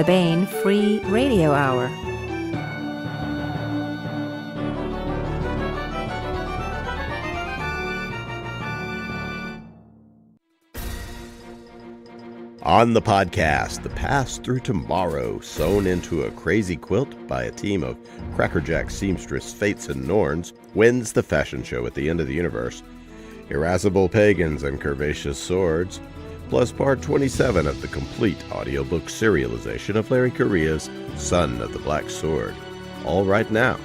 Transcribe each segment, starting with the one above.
the Baen Free Radio Hour. On the podcast, The Path Through Tomorrow, sewn into a crazy quilt by a team of crackerjack seamstress Fates and Norns, wins the fashion show at the end of the universe, irascible pagans and curvaceous swords, plus part 27 of the complete audiobook serialization of Larry Correia's Son of the Black Sword. All right now.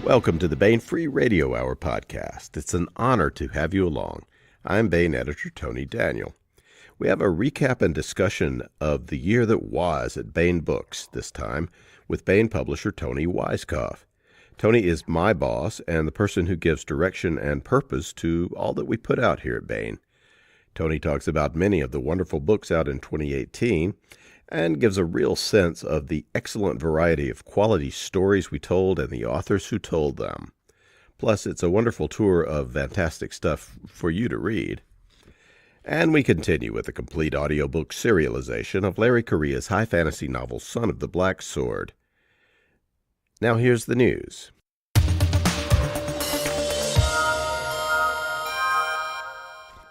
Welcome to the Baen Free Radio Hour podcast. It's an honor to have you along. I'm Baen editor Tony Daniel. We have a recap and discussion of the year that was at Baen Books this time with Baen Publisher Toni Weisskopf. Toni is my boss and the person who gives direction and purpose to all that we put out here at Baen. Toni talks about many of the wonderful books out in 2018 and gives a real sense of the excellent variety of quality stories we told and the authors who told them. Plus, it's a wonderful tour of fantastic stuff for you to read. And we continue with a complete audiobook serialization of Larry Correia's high fantasy novel, Son of the Black Sword. Now here's the news.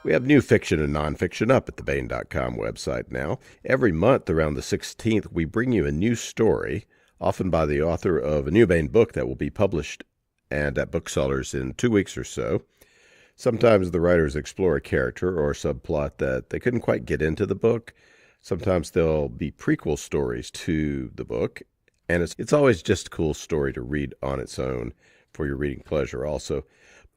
We have new fiction and nonfiction up at the Baen.com website now. Every month around the 16th, we bring you a new story, often by the author of a new Baen book that will be published and at booksellers in 2 weeks or so. Sometimes the writers explore a character or subplot that they couldn't quite get into the book. Sometimes there'll be prequel stories to the book, and it's always just a cool story to read on its own for your reading pleasure also.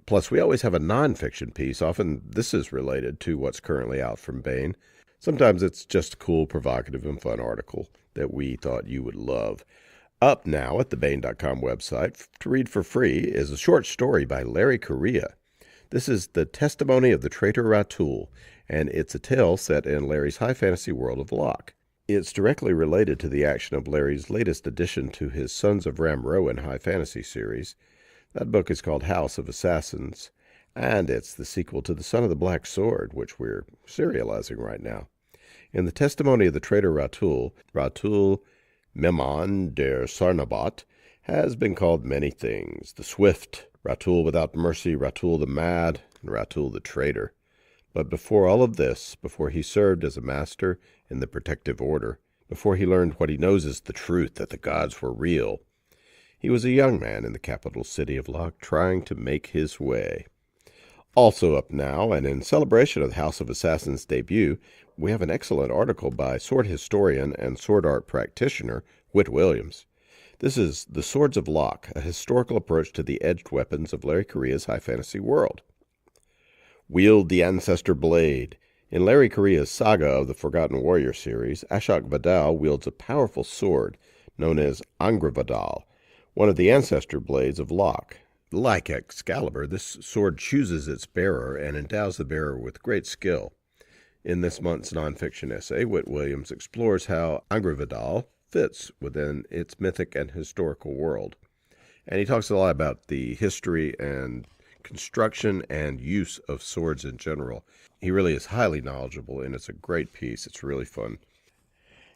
Plus, we always have a nonfiction piece. Often this is related to what's currently out from Baen. Sometimes it's just a cool, provocative, and fun article that we thought you would love. Up now at the Baen.com website to read for free is a short story by Larry Correia. This is The Testimony of the Traitor Ratul, and it's a tale set in Larry's high fantasy world of Locke. It's directly related to the action of Larry's latest addition to his Sons of Ram-Rowan high fantasy series. That book is called House of Assassins, and it's the sequel to The Son of the Black Sword, which we're serializing right now. In The Testimony of the Traitor Ratul, Memon der Sarnabat has been called many things. The Swift, Ratul without mercy, Ratul the Mad, and Ratul the Traitor. But before all of this, before he served as a master in the Protective Order, before he learned what he knows is the truth, that the gods were real, he was a young man in the capital city of Locke trying to make his way. Also up now, and in celebration of the House of Assassins' debut, we have an excellent article by sword historian and sword art practitioner Whit Williams. This is The Swords of Locke, a historical approach to the edged weapons of Larry Correia's high fantasy world. Wield the Ancestor Blade. In Larry Correia's Saga of the Forgotten Warrior series, Ashok Vadal wields a powerful sword known as Angra Vadal, one of the ancestor blades of Locke. Like Excalibur, this sword chooses its bearer and endows the bearer with great skill. In this month's nonfiction essay, Whit Williams explores how Angra Vadal fits within its mythic and historical world. And he talks a lot about the history and construction and use of swords in general. He really is highly knowledgeable, and it's a great piece. It's really fun.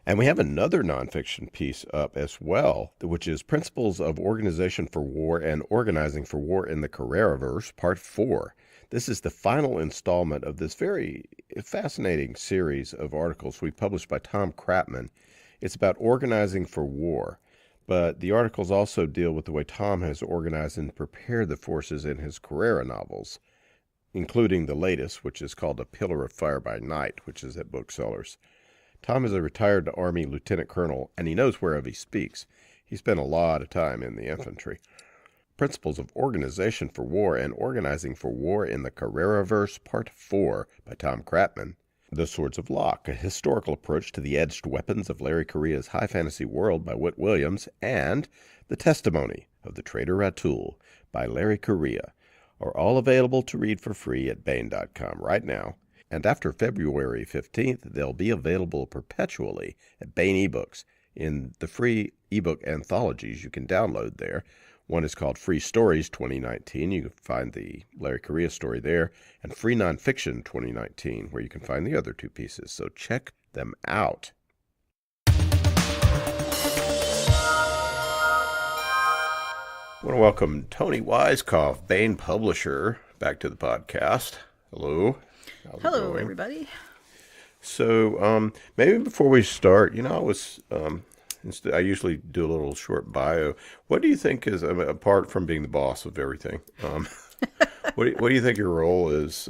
And we have another nonfiction piece up as well, which is Principles of Organization for War and Organizing for War in the Carrera-verse, Part 4. This is the final installment of this very fascinating series of articles we published by Tom Kratman. It's about organizing for war, but the articles also deal with the way Tom has organized and prepared the forces in his Carrera novels, including the latest, which is called A Pillar of Fire by Night, which is at booksellers. Tom is a retired Army lieutenant colonel, and he knows whereof he speaks. He spent a lot of time in the infantry. Principles of Organization for War and Organizing for War in the Carrera-verse, Part 4, by Tom Kratman. The Swords of Locke, a historical approach to the edged weapons of Larry Correia's high fantasy world by Whit Williams, and The Testimony of the Traitor Ratul by Larry Correia are all available to read for free at Baen.com right now. And after February 15th, they'll be available perpetually at Baen eBooks in the free ebook anthologies you can download there, One is called Free Stories 2019. You can find the Larry Correia story there, and Free Nonfiction 2019, where you can find the other two pieces. So check them out. I want to welcome Toni Weisskopf, Baen Publisher, back to the podcast. Hello. Hello, everybody. So maybe before we start, I usually do a little short bio. What do you think is, apart from being the boss of everything, what do you think your role is?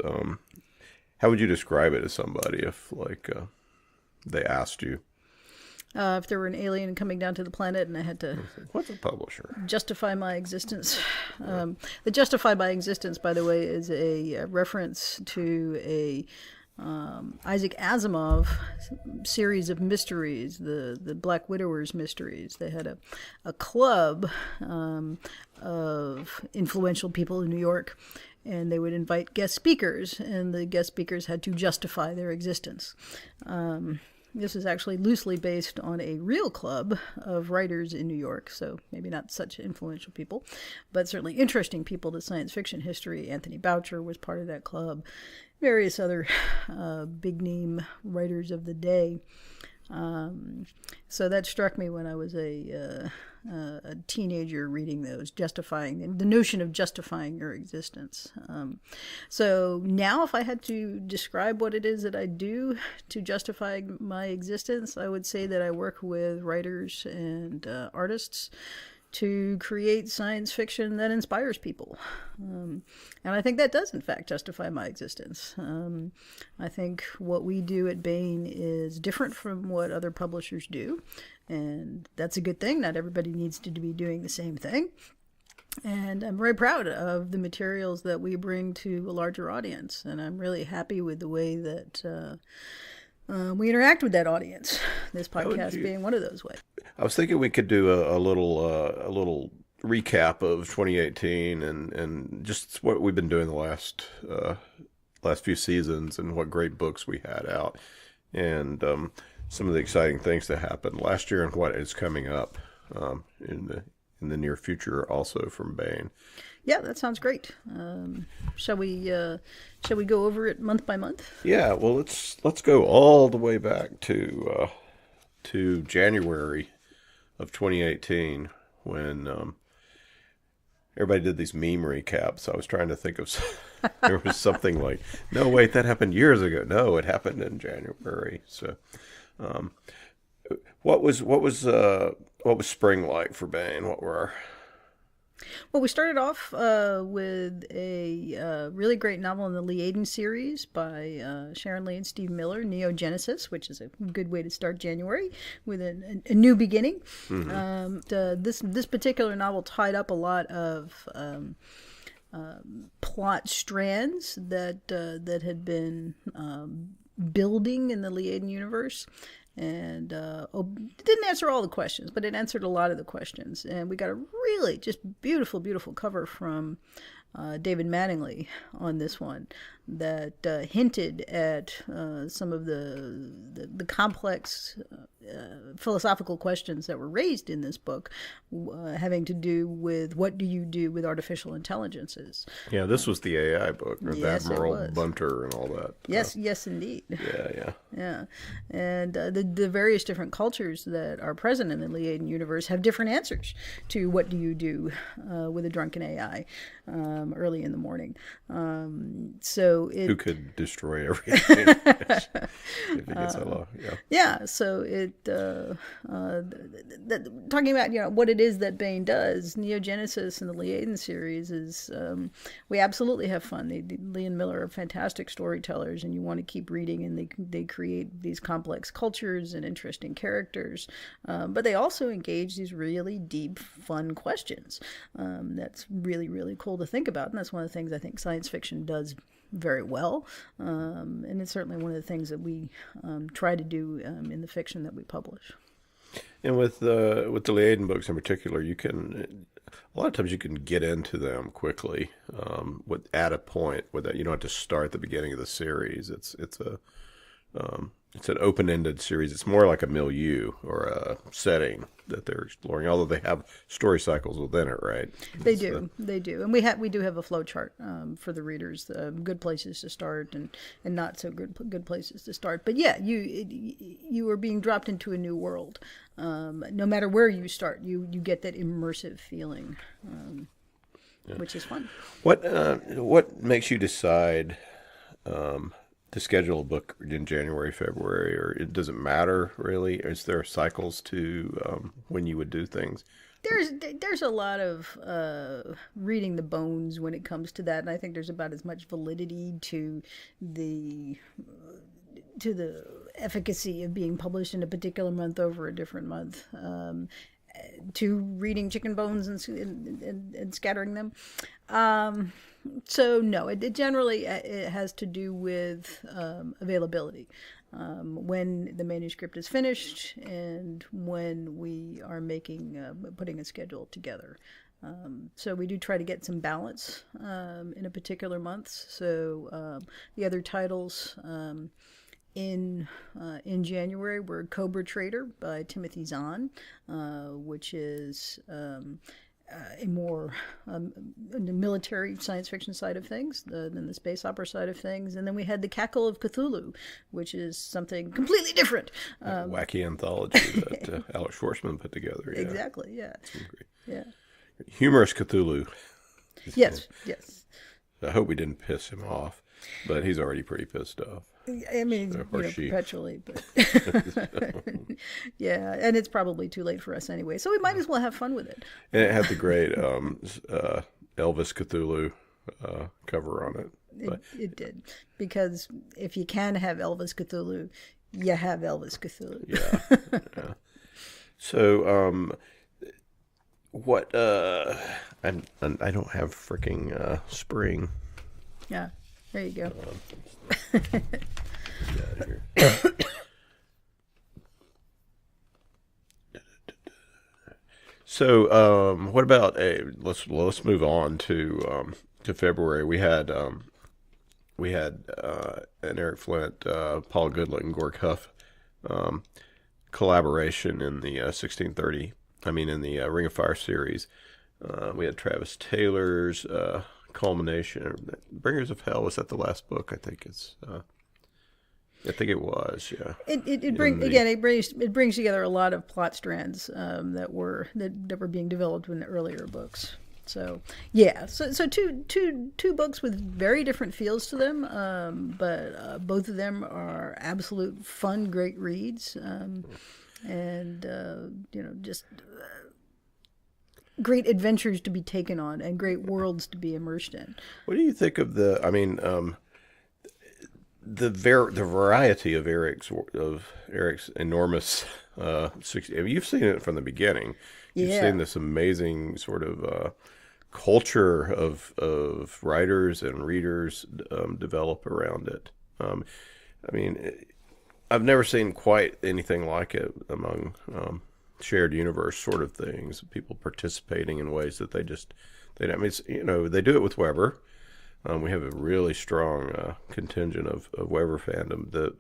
How would you describe it to somebody if, they asked you? If there were an alien coming down to the planet and I had to... What's a publisher? Justify my existence. The justify my existence, by the way, is a reference to a Isaac Asimov series of mysteries, the Black Widowers mysteries. They had a club of influential people in New York, and they would invite guest speakers, and the guest speakers had to justify their existence. This is actually loosely based on a real club of writers in New York, so maybe not such influential people, but certainly interesting people to science fiction history. Anthony Boucher was part of that club, various other big-name writers of the day. So that struck me when I was a teenager reading those, justifying the notion of justifying your existence. So now if I had to describe what it is that I do to justify my existence, I would say that I work with writers and artists to create science fiction that inspires people. And I think that does, in fact, justify my existence. I think what we do at Baen is different from what other publishers do, and that's a good thing. Not everybody needs to be doing the same thing. And I'm very proud of the materials that we bring to a larger audience, and I'm really happy with the way that we interact with that audience, this podcast being one of those ways. I was thinking we could do a little recap of 2018 and just what we've been doing the last few seasons and what great books we had out, and some of the exciting things that happened last year and what is coming up in the near future also from Baen. Yeah, that sounds great. Shall we go over it month by month? Yeah, well, let's go all the way back to January of 2018 when everybody did these meme recaps. I was trying to think of there was something like, no, wait, that happened years ago. No, it happened in January. So, what was spring like for Baen? What were Well, we started off with a really great novel in the Liaden series by Sharon Lee and Steve Miller, Neogenesis, which is a good way to start January with a new beginning. Mm-hmm. This particular novel tied up a lot of plot strands that had been building in the Liaden universe. And it didn't answer all the questions, but it answered a lot of the questions. And we got a really just beautiful, beautiful cover from David Mattingly on this one that hinted at some of the complex philosophical questions that were raised in this book, having to do with what do you do with artificial intelligences. Yeah, this was the AI book, or yes, the Admiral Bunter and all that. Yes, indeed. Yeah. And the various different cultures that are present in the Liaden universe have different answers to what do you do with a drunken AI early in the morning. Who could destroy everything if it gets so low. Yeah, so talking about what it is that Baen does, Neogenesis and the Liaden series is we absolutely have fun. Lee and Miller are fantastic storytellers, and you want to keep reading, and they create these complex cultures and interesting characters, but they also engage these really deep, fun questions. That's really, really cool to think about, and that's one of the things I think science fiction does very well, and it's certainly one of the things that we try to do in the fiction that we publish. And with the Liaden books in particular, you can a lot of times you can get into them quickly at a point where that you don't have to start at the beginning of the series. It's it's an open-ended series. It's more like a milieu or a setting that they're exploring, although they have story cycles within it, right? They do, and we do have a flow chart for the readers, good places to start and not so good places to start. But yeah, you are being dropped into a new world. No matter where you start, you get that immersive feeling, which is fun. What makes you decide to schedule a book in January, February, or it doesn't matter really? Is there cycles to when you would do things? There's a lot of reading the bones when it comes to that, and I think there's about as much validity to the efficacy of being published in a particular month over a different month, to reading chicken bones and scattering them. So no, it generally it has to do with availability, when the manuscript is finished and when we are putting a schedule together. So we do try to get some balance in a particular month. So the other titles in January were Cobra Trader by Timothy Zahn, which is a more the military science fiction side of things than the space opera side of things. And then we had The Cackle of Cthulhu, which is something completely different. Wacky anthology that Alex Schwartzman put together. Yeah. Exactly, yeah. Yeah. Humorous Cthulhu. Yes. I hope we didn't piss him off, but he's already pretty pissed off. I mean, perpetually, but yeah, and it's probably too late for us anyway, so we might as well have fun with it. And it had the great Elvis Cthulhu cover on it. It did, because if you can have Elvis Cthulhu, you have Elvis Cthulhu. Yeah. So, what? I don't have freaking spring. Yeah. There you go. So, what about let's move on to February. We had an Eric Flint, Paul Goodland, and Gorg Huff collaboration in the 1630. In the Ring of Fire series. We had Travis Taylor's culmination. Bringers of Hell, was that the last book? I think it was. Yeah. It brings together a lot of plot strands that were being developed in the earlier books. So yeah, so two books with very different feels to them, but both of them are absolute fun, great reads, and just great adventures to be taken on and great worlds to be immersed in. What do you think of the variety of Eric's enormous 60? You've seen it from the beginning. You've seen this amazing sort of culture of writers and readers develop around it. I've never seen quite anything like it among shared universe sort of things, people participating in ways that they do it with Weber. We have a really strong contingent of Weber fandom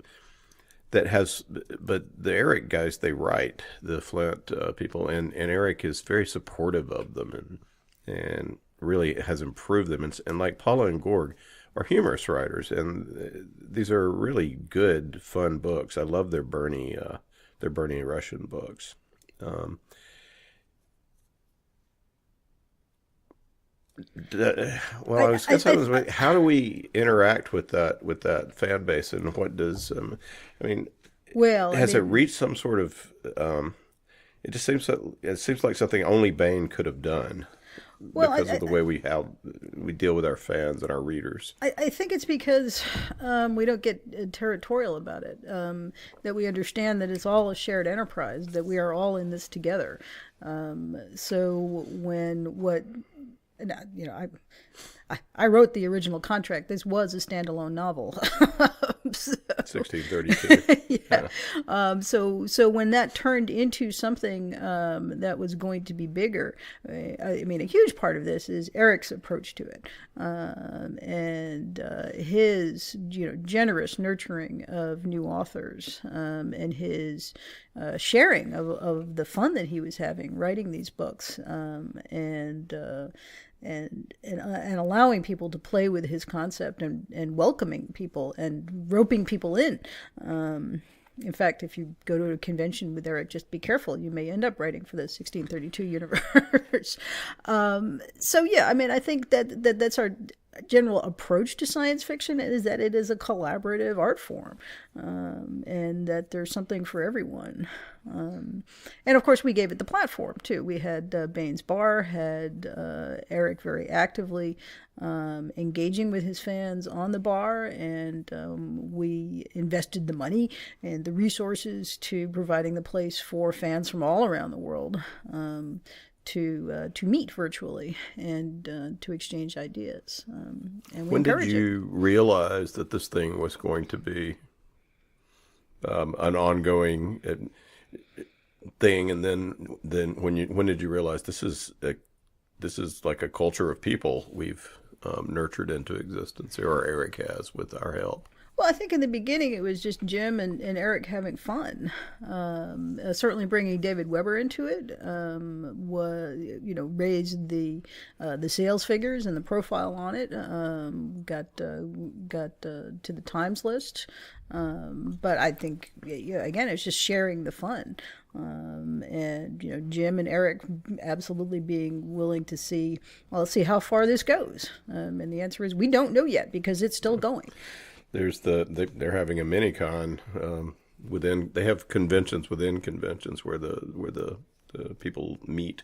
that has, but the Eric guys, they write, the Flint people, and Eric is very supportive of them and really has improved them. And like Paula and Gorg are humorous writers, and these are really good, fun books. I love their Bernie Russian books. How do we interact with that fan base, and what does it reached some sort of it seems like something only Baen could have done, because of the way we deal with our fans and our readers. I think it's because we don't get territorial about it, that we understand that it's all a shared enterprise, that we are all in this together. So I wrote the original contract. This was a standalone novel So, 1632. yeah. So when that turned into something that was going to be bigger, I mean, a huge part of this is Eric's approach to it, and his generous nurturing of new authors, and his sharing of the fun that he was having writing these books, and allowing people to play with his concept, and welcoming people and roping people in. In fact, if you go to a convention with Eric, just be careful. You may end up writing for the 1632 universe. So yeah, I mean, I think that's our general approach to science fiction, is that it is a collaborative art form, and that there's something for everyone. And of course, we gave it the platform too. We had Baen's Bar had Eric very actively engaging with his fans on the bar, and we invested the money and the resources to providing the place for fans from all around the world to meet virtually and to exchange ideas. And we when did encourage you realize that this thing was going to be an ongoing thing? And then when did you realize this is like a culture of people we've nurtured into existence, or Eric has with our help? Well, I think in the beginning it was just Jim and Eric having fun. Certainly bringing David Weber into it raised the sales figures and the profile on it. Got to the Times list. But I think again it's just sharing the fun. And Jim and Eric absolutely being willing to see, well, let's see how far this goes. And the answer is we don't know yet, because it's still going. There's they're having a mini con within. They have conventions within conventions where the people meet.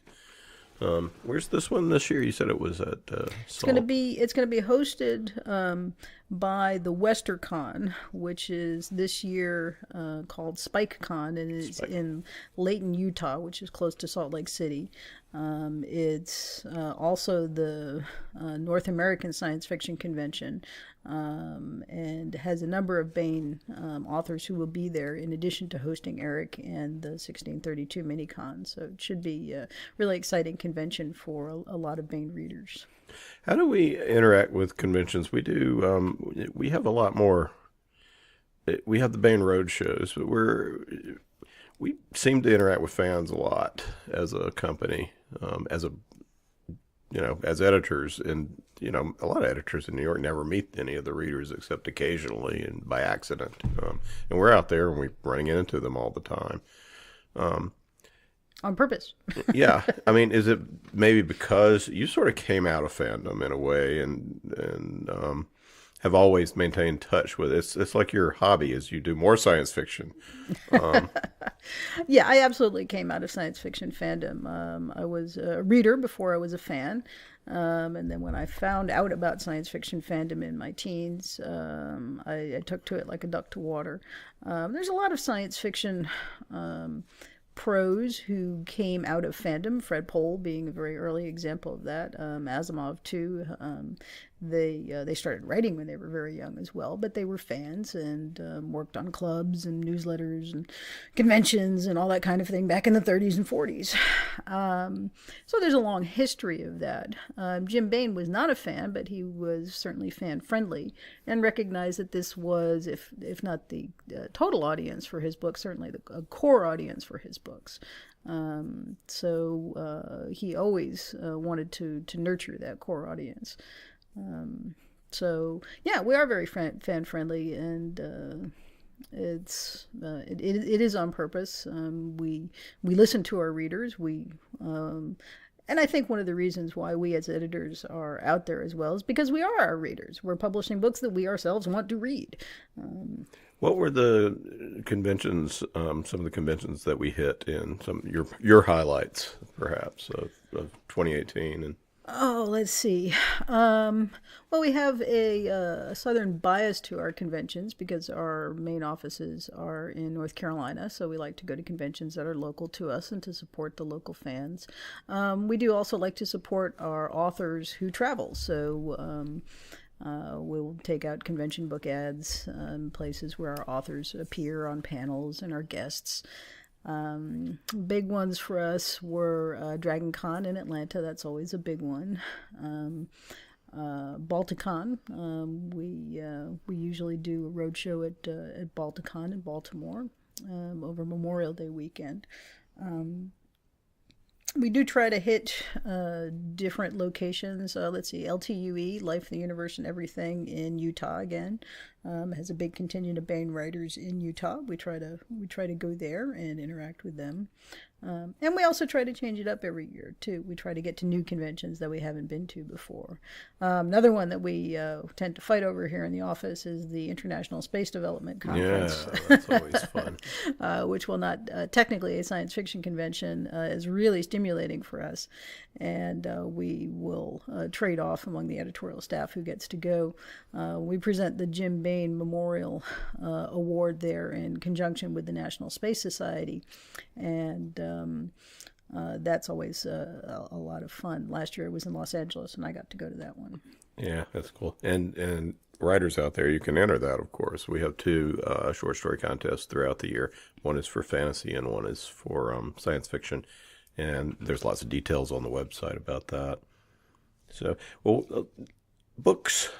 Where's this one this year? You said it was at It's going to be hosted by the WesterCon, which is this year called SpikeCon, and it's in Layton, Utah, which is close to Salt Lake City. It's also the North American Science Fiction Convention, and has a number of Baen authors who will be there, in addition to hosting Eric and the 1632 Minicon. So it should be a really exciting convention for a lot of Baen readers. How do we interact with conventions? We do. We have a lot more. We have the Baen Road shows, but we seem to interact with fans a lot as a company, as editors, and a lot of editors in New York never meet any of the readers except occasionally and by accident, and we're out there and we're running into them all the time. On purpose. Yeah. I mean, is it maybe because you sort of came out of fandom in a way and have always maintained touch with it? It's like your hobby is you do more science fiction. Yeah, I absolutely came out of science fiction fandom. I was a reader before I was a fan. And then when I found out about science fiction fandom in my teens, I took to it like a duck to water. There's a lot of science fiction pros who came out of fandom, Fred Pohl being a very early example of that. Asimov too. They started writing when they were very young as well, but they were fans and worked on clubs and newsletters and conventions and all that kind of thing back in the 30s and 40s. So there's a long history of that. Jim Baen was not a fan, but he was certainly fan friendly and recognized that this was, if not the total audience for his book, certainly a core audience for his books. So he always wanted to nurture that core audience. So yeah, we are very fan friendly, and it is on purpose. We listen to our readers. And I think one of the reasons why we as editors are out there as well is because we are our readers. We're publishing books that we ourselves want to read. What were the conventions, some of the conventions that we hit in, some your highlights, perhaps, of 2018? And Oh, let's see. Well, we have a southern bias to our conventions because our main offices are in North Carolina, so we like to go to conventions that are local to us and to support the local fans. We do also like to support our authors who travel, so We'll take out convention book ads, places where our authors appear on panels and our guests. Big ones for us were Dragon Con in Atlanta. That's always a big one. Balticon. We usually do a road show at Balticon in Baltimore over Memorial Day weekend. We do try to hit different locations. Let's see, LTUE, Life, the Universe, and Everything in Utah again. Has a big contingent of Baen writers in Utah. We try to go there and interact with them. And we also try to change it up every year, too. We try to get to new conventions that we haven't been to before. Another one that we tend to fight over here in the office is the International Space Development Conference. Yeah, that's always fun. Which, while not technically a science fiction convention, is really stimulating for us. And we will trade off among the editorial staff who gets to go. We present the Jim Baen Memorial Award there in conjunction with the National Space Society. And that's always a lot of fun. Last year it was in Los Angeles, and I got to go to that one. Yeah, that's cool. And writers out there, you can enter that, of course. We have two short story contests throughout the year. One is for fantasy and one is for science fiction. And there's lots of details on the website about that. So, books.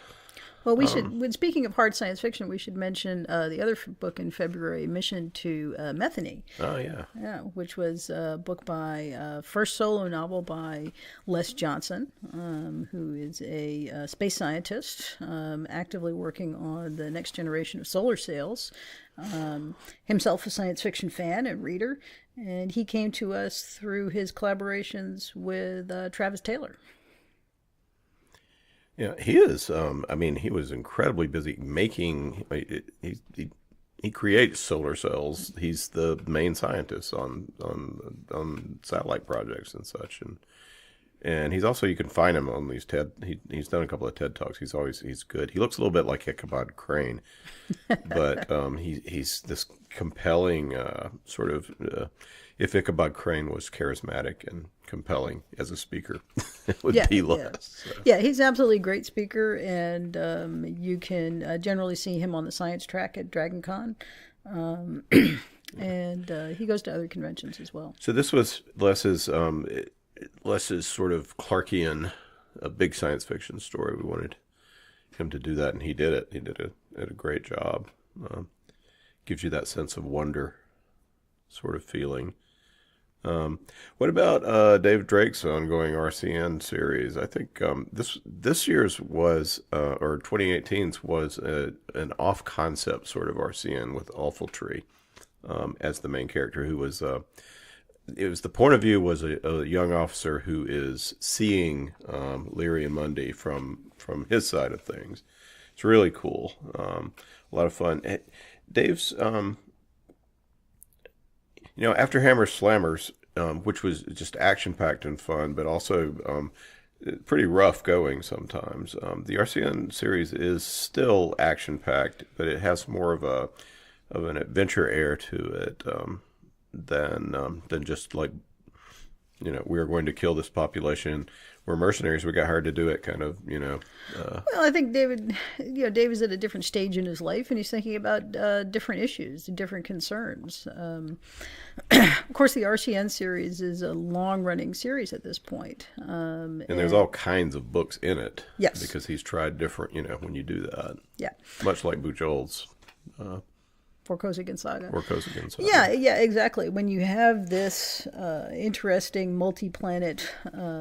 Well, we should, when speaking of hard science fiction, we should mention the other book in February, Mission to Metheny. Oh, yeah. Yeah, which was a book by, first solo novel by Les Johnson, who is a space scientist, actively working on the next generation of solar sails, himself a science fiction fan and reader, and he came to us through his collaborations with Travis Taylor. Yeah, he is. I mean, he was incredibly busy making. He creates solar cells. He's the main scientist on satellite projects and such. And he's also, you can find him on these TED. He's done a couple of TED Talks. He's good. He looks a little bit like Ichabod Crane, but he's this compelling sort of. If Ichabod Crane was charismatic and compelling as a speaker, it would be Les. Yeah. So. Yeah, he's absolutely a great speaker, and you can generally see him on the science track at Dragon Con. And he goes to other conventions as well. So this was Les's sort of Clarkian, a big science fiction story. We wanted him to do that, and he did it. He did a great job. Gives you that sense of wonder sort of feeling. What about Dave Drake's ongoing RCN series? I think this year's was, or 2018's was an off-concept sort of RCN with Awfultree as the main character, who was it was the point of view was a young officer who is seeing Leary and Mundy from his side of things. It's really cool, a lot of fun. Dave's after Hammer Slammers, which was just action-packed and fun, but also pretty rough going sometimes. The RCN series is still action-packed, but it has more of an adventure air to it than just like, we are going to kill this population. We're mercenaries. We got hired to do it, kind of, Well, I think David's at a different stage in his life, and he's thinking about different issues, different concerns. Of course, the RCN series is a long-running series at this point. And there's all kinds of books in it. Yes. Because he's tried different, when you do that. Yeah. Much like Bujold's. For Kozigen Saga. Yeah, exactly. When you have this interesting multi-planet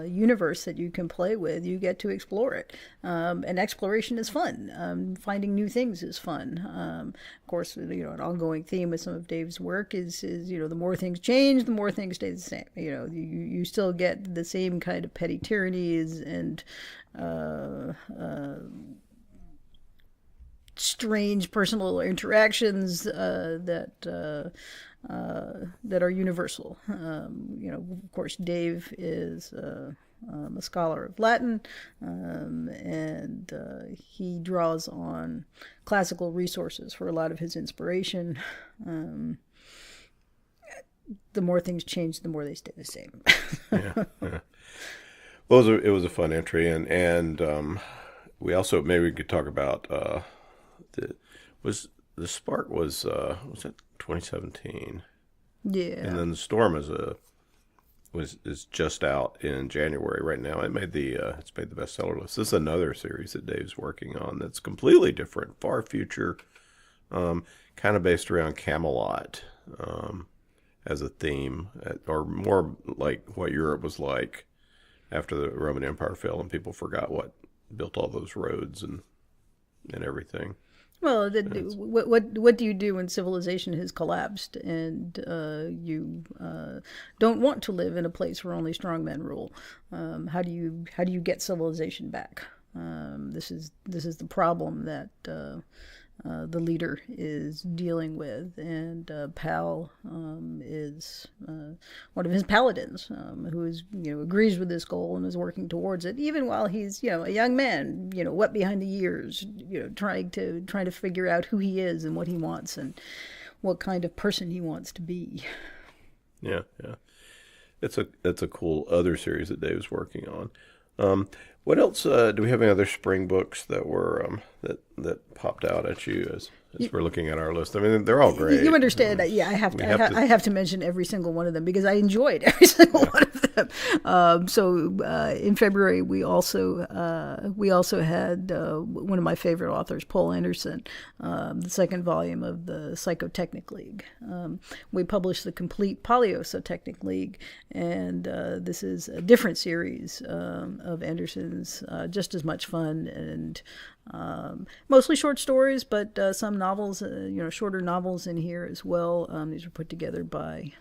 universe that you can play with, you get to explore it. And exploration is fun. Finding new things is fun. Of course, an ongoing theme with some of Dave's work is the more things change, the more things stay the same. You still get the same kind of petty tyrannies and strange personal interactions that are universal. Of course, Dave is a scholar of Latin, and he draws on classical resources for a lot of his inspiration. The more things change, the more they stay the same. Yeah. Well, it was a fun entry, and we also, maybe we could talk about the Spark was that 2017? Yeah. And then the Storm is just out in January right now. It's made the bestseller list. This is another series that Dave's working on that's completely different, far future, kind of based around Camelot as a theme, or more like what Europe was like after the Roman Empire fell and people forgot what built all those roads and everything. Well, what do you do when civilization has collapsed and you don't want to live in a place where only strong men rule? How do you get civilization back? This is the problem that the leader is dealing with, and Pal is one of his paladins, who is agrees with this goal and is working towards it, even while he's a young man, wet behind the ears, trying to figure out who he is and what he wants and what kind of person he wants to be. Yeah. It's a cool other series that Dave's working on. What else? Do we have any other spring books that were that popped out at you as we're looking at our list? I mean, they're all great. You understand that? Yeah, I have to mention every single one of them because I enjoyed every single one of them. So in February we also had one of my favorite authors, Paul Anderson, the second volume of the Psychotechnic League. We published the complete Polyosotechnic League, and this is a different series of Anderson's, just as much fun and mostly short stories, but some novels, shorter novels in here as well. These were put together by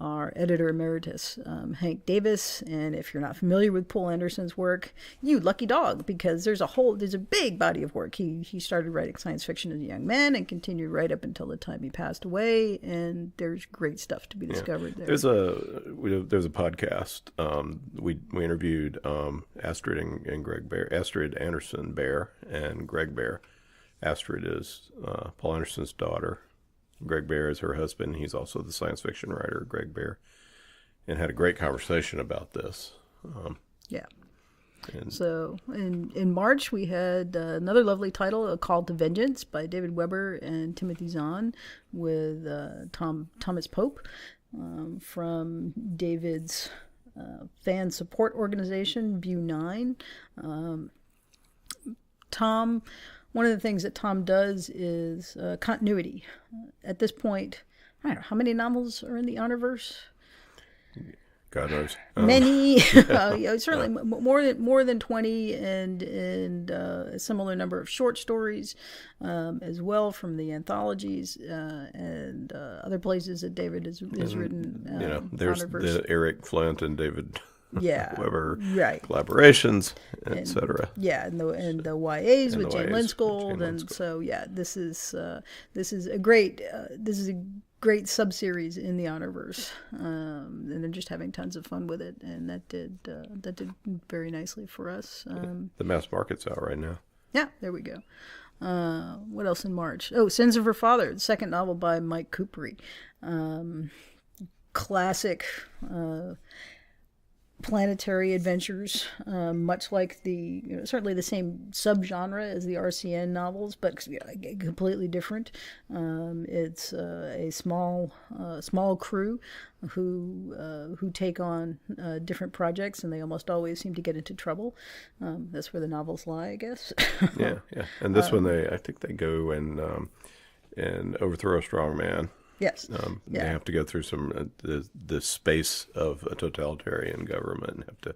our editor emeritus, Hank Davis. And if you're not familiar with Paul Anderson's work, you lucky dog, because there's a big body of work. He started writing science fiction as a young man and continued right up until the time he passed away. And there's great stuff to be discovered there. There's a podcast. We interviewed Astrid and Greg Bear, Astrid Anderson Bear and Greg Bear. Astrid is Paul Anderson's daughter. Greg Bear is her husband. He's also the science fiction writer, Greg Bear, and had a great conversation about this. So in March we had another lovely title, A Call to Vengeance by David Weber and Timothy Zahn, with Thomas Pope from David's fan support organization, View 9. One of the things that Tom does is continuity. At this point, I don't know, how many novels are in the Honorverse? God knows. Many, certainly more than 20, and a similar number of short stories as well from the anthologies and other places that David has written. There's Honorverse. the Eric Flint and David Weber right. collaborations, etc. Yeah, and the YAs with Jane Lindskold, and so this is a great sub-series in the Honorverse, and they're just having tons of fun with it, and that did very nicely for us. The mass market's out right now. Yeah, there we go. What else in March? Oh, Sins of Her Father, the second novel by Mike Kupri. Classic planetary adventures, much like certainly the same subgenre as the RCN novels, but completely different. It's a small crew who take on different projects, and they almost always seem to get into trouble. That's where the novels lie, I guess. yeah. And this one, I think they go and overthrow a strong man. Yes. They have to go through some the space of a totalitarian government and have to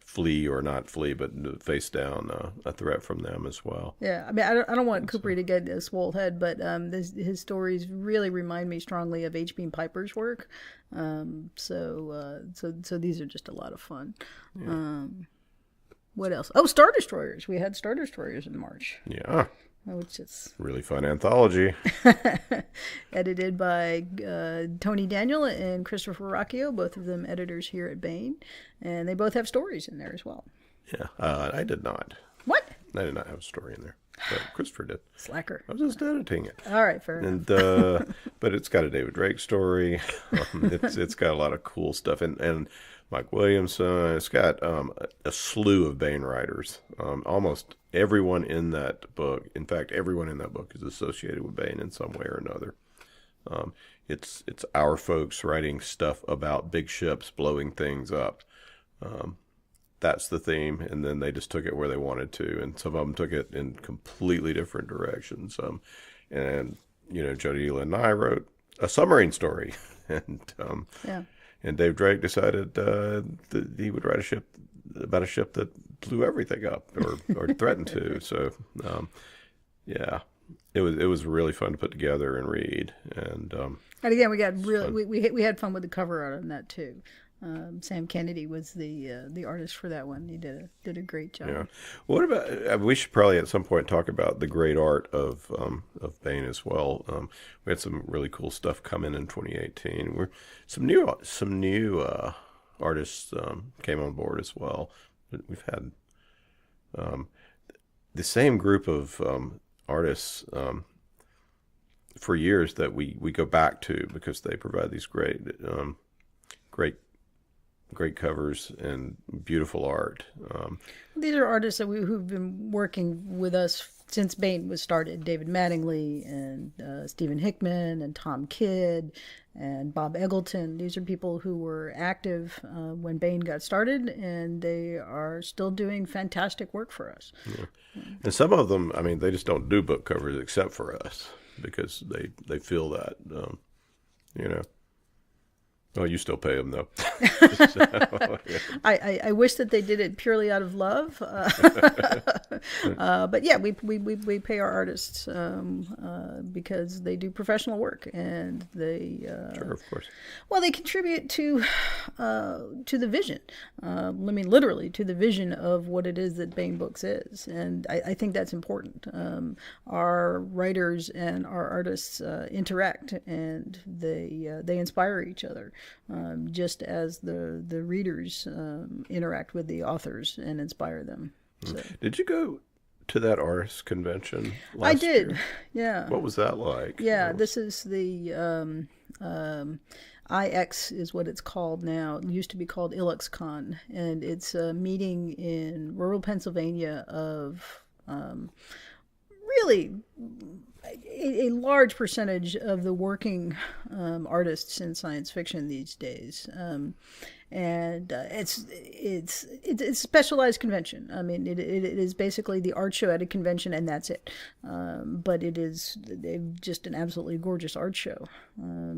flee or not flee, but face down a threat from them as well. Yeah, I mean, I don't want Kupri to get a swole head, but his stories really remind me strongly of H. Beam Piper's work. So these are just a lot of fun. Yeah. What else? Oh, Star Destroyers. We had Star Destroyers in March. Yeah. Which is really fun anthology. Edited by Tony Daniel and Christopher Rocchio, both of them editors here at Baen, and they both have stories in there as well. Yeah, I did not. What? I did not have a story in there, but Christopher did. Slacker. I was just editing it. All right, fair enough. And but it's got a David Drake story. It's got a lot of cool stuff, and Mike Williamson. It's got a slew of Baen writers. Almost everyone in that book, in fact, everyone in that book is associated with Baen in some way or another. It's our folks writing stuff about big ships blowing things up. That's the theme, and then they just took it where they wanted to, and some of them took it in completely different directions. And Jody Ela and I wrote a submarine story, and Dave Drake decided that he would write about a ship that blew everything up or threatened to. So, it was really fun to put together and read, and again, we got we had fun with the cover art on that too. Sam Kennedy was the artist for that one. He did a great job. Yeah. What about? We should probably at some point talk about the great art of Baen as well. We had some really cool stuff come in 2018. Some new artists came on board as well. We've had the same group of artists for years that we go back to because they provide these great covers and beautiful art. These are artists who've been working with us since Baen was started. David Mattingly and Stephen Hickman and Tom Kidd and Bob Eggleton. These are people who were active when Baen got started, and they are still doing fantastic work for us. Yeah. And some of them, they just don't do book covers except for us because they feel that, Oh, you still pay them, though. I wish that they did it purely out of love. But yeah, we pay our artists because they do professional work, and they sure, of course. Well, they contribute to the vision. Literally to the vision of what it is that Baen Books is, and I think that's important. Our writers and our artists interact, and they inspire each other. Just as the readers interact with the authors and inspire them. So. Did you go to that artist convention last I did, year? Yeah. What was that like? Yeah, this is the IX is what it's called now. It used to be called ILXCon, and it's a meeting in rural Pennsylvania of really a large percentage of the working artists in science fiction these days, and it's a specialized convention. It is basically the art show at a convention, and that's it. But it is just an absolutely gorgeous art show.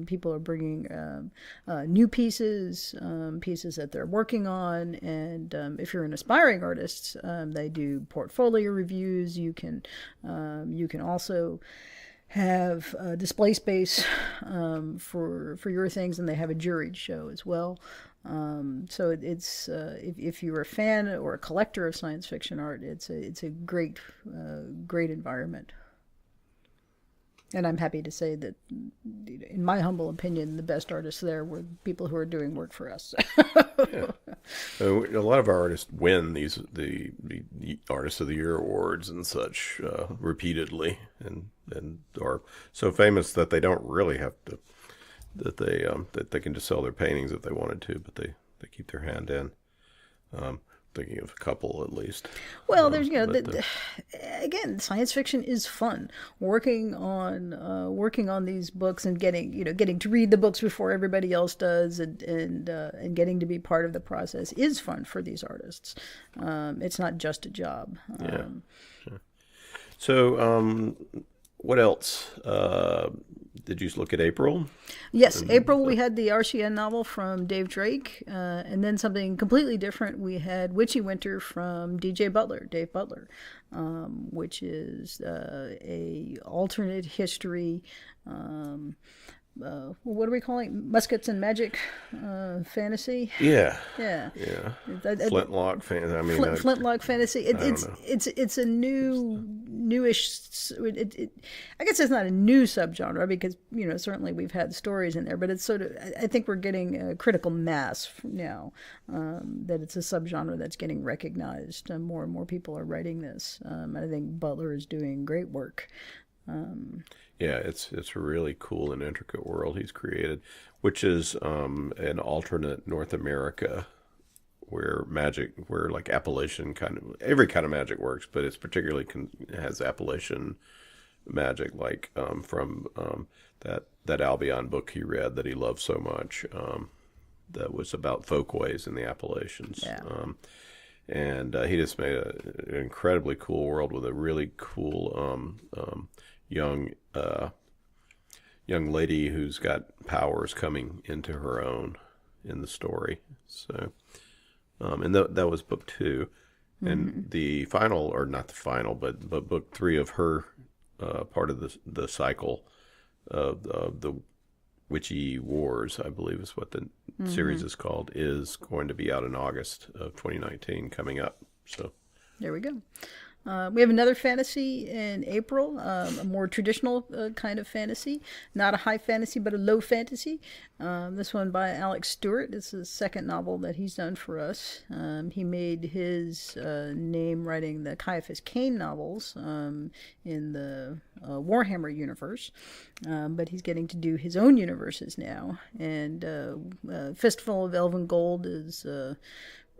People are bringing new pieces that they're working on, and if you're an aspiring artist, they do portfolio reviews. You can also have display space for your things, and they have a juried show as well. So it's if you're a fan or a collector of science fiction art, it's a great environment. And I'm happy to say that, in my humble opinion, the best artists there were people who are doing work for us. Yeah. A lot of our artists win the Artist of the Year awards and such repeatedly, and are so famous that they don't really have to, that they can just sell their paintings if they wanted to, but they keep their hand in. Thinking of a couple at least. Well, there's again, science fiction is fun. Working on these books and getting to read the books before everybody else does, and getting to be part of the process is fun for these artists. It's not just a job. Yeah. Sure. So, what else? Did you look at April? Yes, April we had the RCN novel from Dave Drake, and then something completely different. We had Witchy Winter from Dave Butler, which is a alternate history what are we calling muskets and magic fantasy? Yeah. Yeah. Flintlock fantasy. I mean, Flintlock fantasy. It's a newish. I guess it's not a new subgenre because certainly we've had stories in there, but it's sort of. I think we're getting a critical mass now that it's a subgenre that's getting recognized. More and more people are writing this. I think Butler is doing great work. Yeah, it's a really cool and intricate world he's created, which is an alternate North America where like Appalachian every kind of magic works, but it's particularly has Appalachian magic, like from that Albion book he read that he loved so much, that was about folkways in the Appalachians. Yeah. And he just made an incredibly cool world with a really cool young lady who's got powers coming into her own in the story. So, and that was book 2, and the final, or not the final, but book 3 of her part of the cycle of the Witchy Wars, I believe is what the series is called, is going to be out in August of 2019 coming up. So there we go. We have another fantasy in April, a more traditional kind of fantasy, not a high fantasy, but a low fantasy. This one by Alex Stewart. This is the second novel that he's done for us. He made his name writing the Caiaphas Cain novels in the Warhammer universe, but he's getting to do his own universes now. And Fistful of Elven Gold is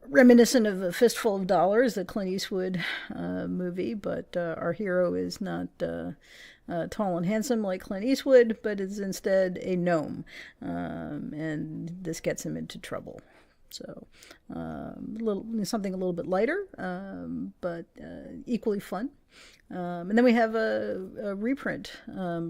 reminiscent of A Fistful of Dollars, the Clint Eastwood movie, but our hero is not tall and handsome like Clint Eastwood, but is instead a gnome, and this gets him into trouble. So something a little bit lighter, but equally fun. And then we have a reprint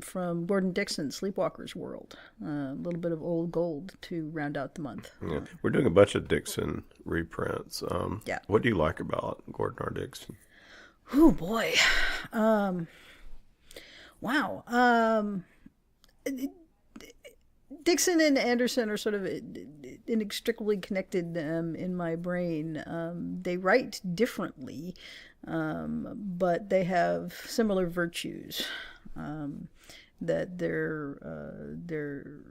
from Gordon Dixon, Sleepwalker's World. A little bit of old gold to round out the month. Yeah. We're doing a bunch of Dixon reprints. Yeah. What do you like about Gordon R. Dixon? Oh, boy. Wow. Dixon and Anderson are sort of inextricably connected in my brain. They write differently, but they have similar virtues. That their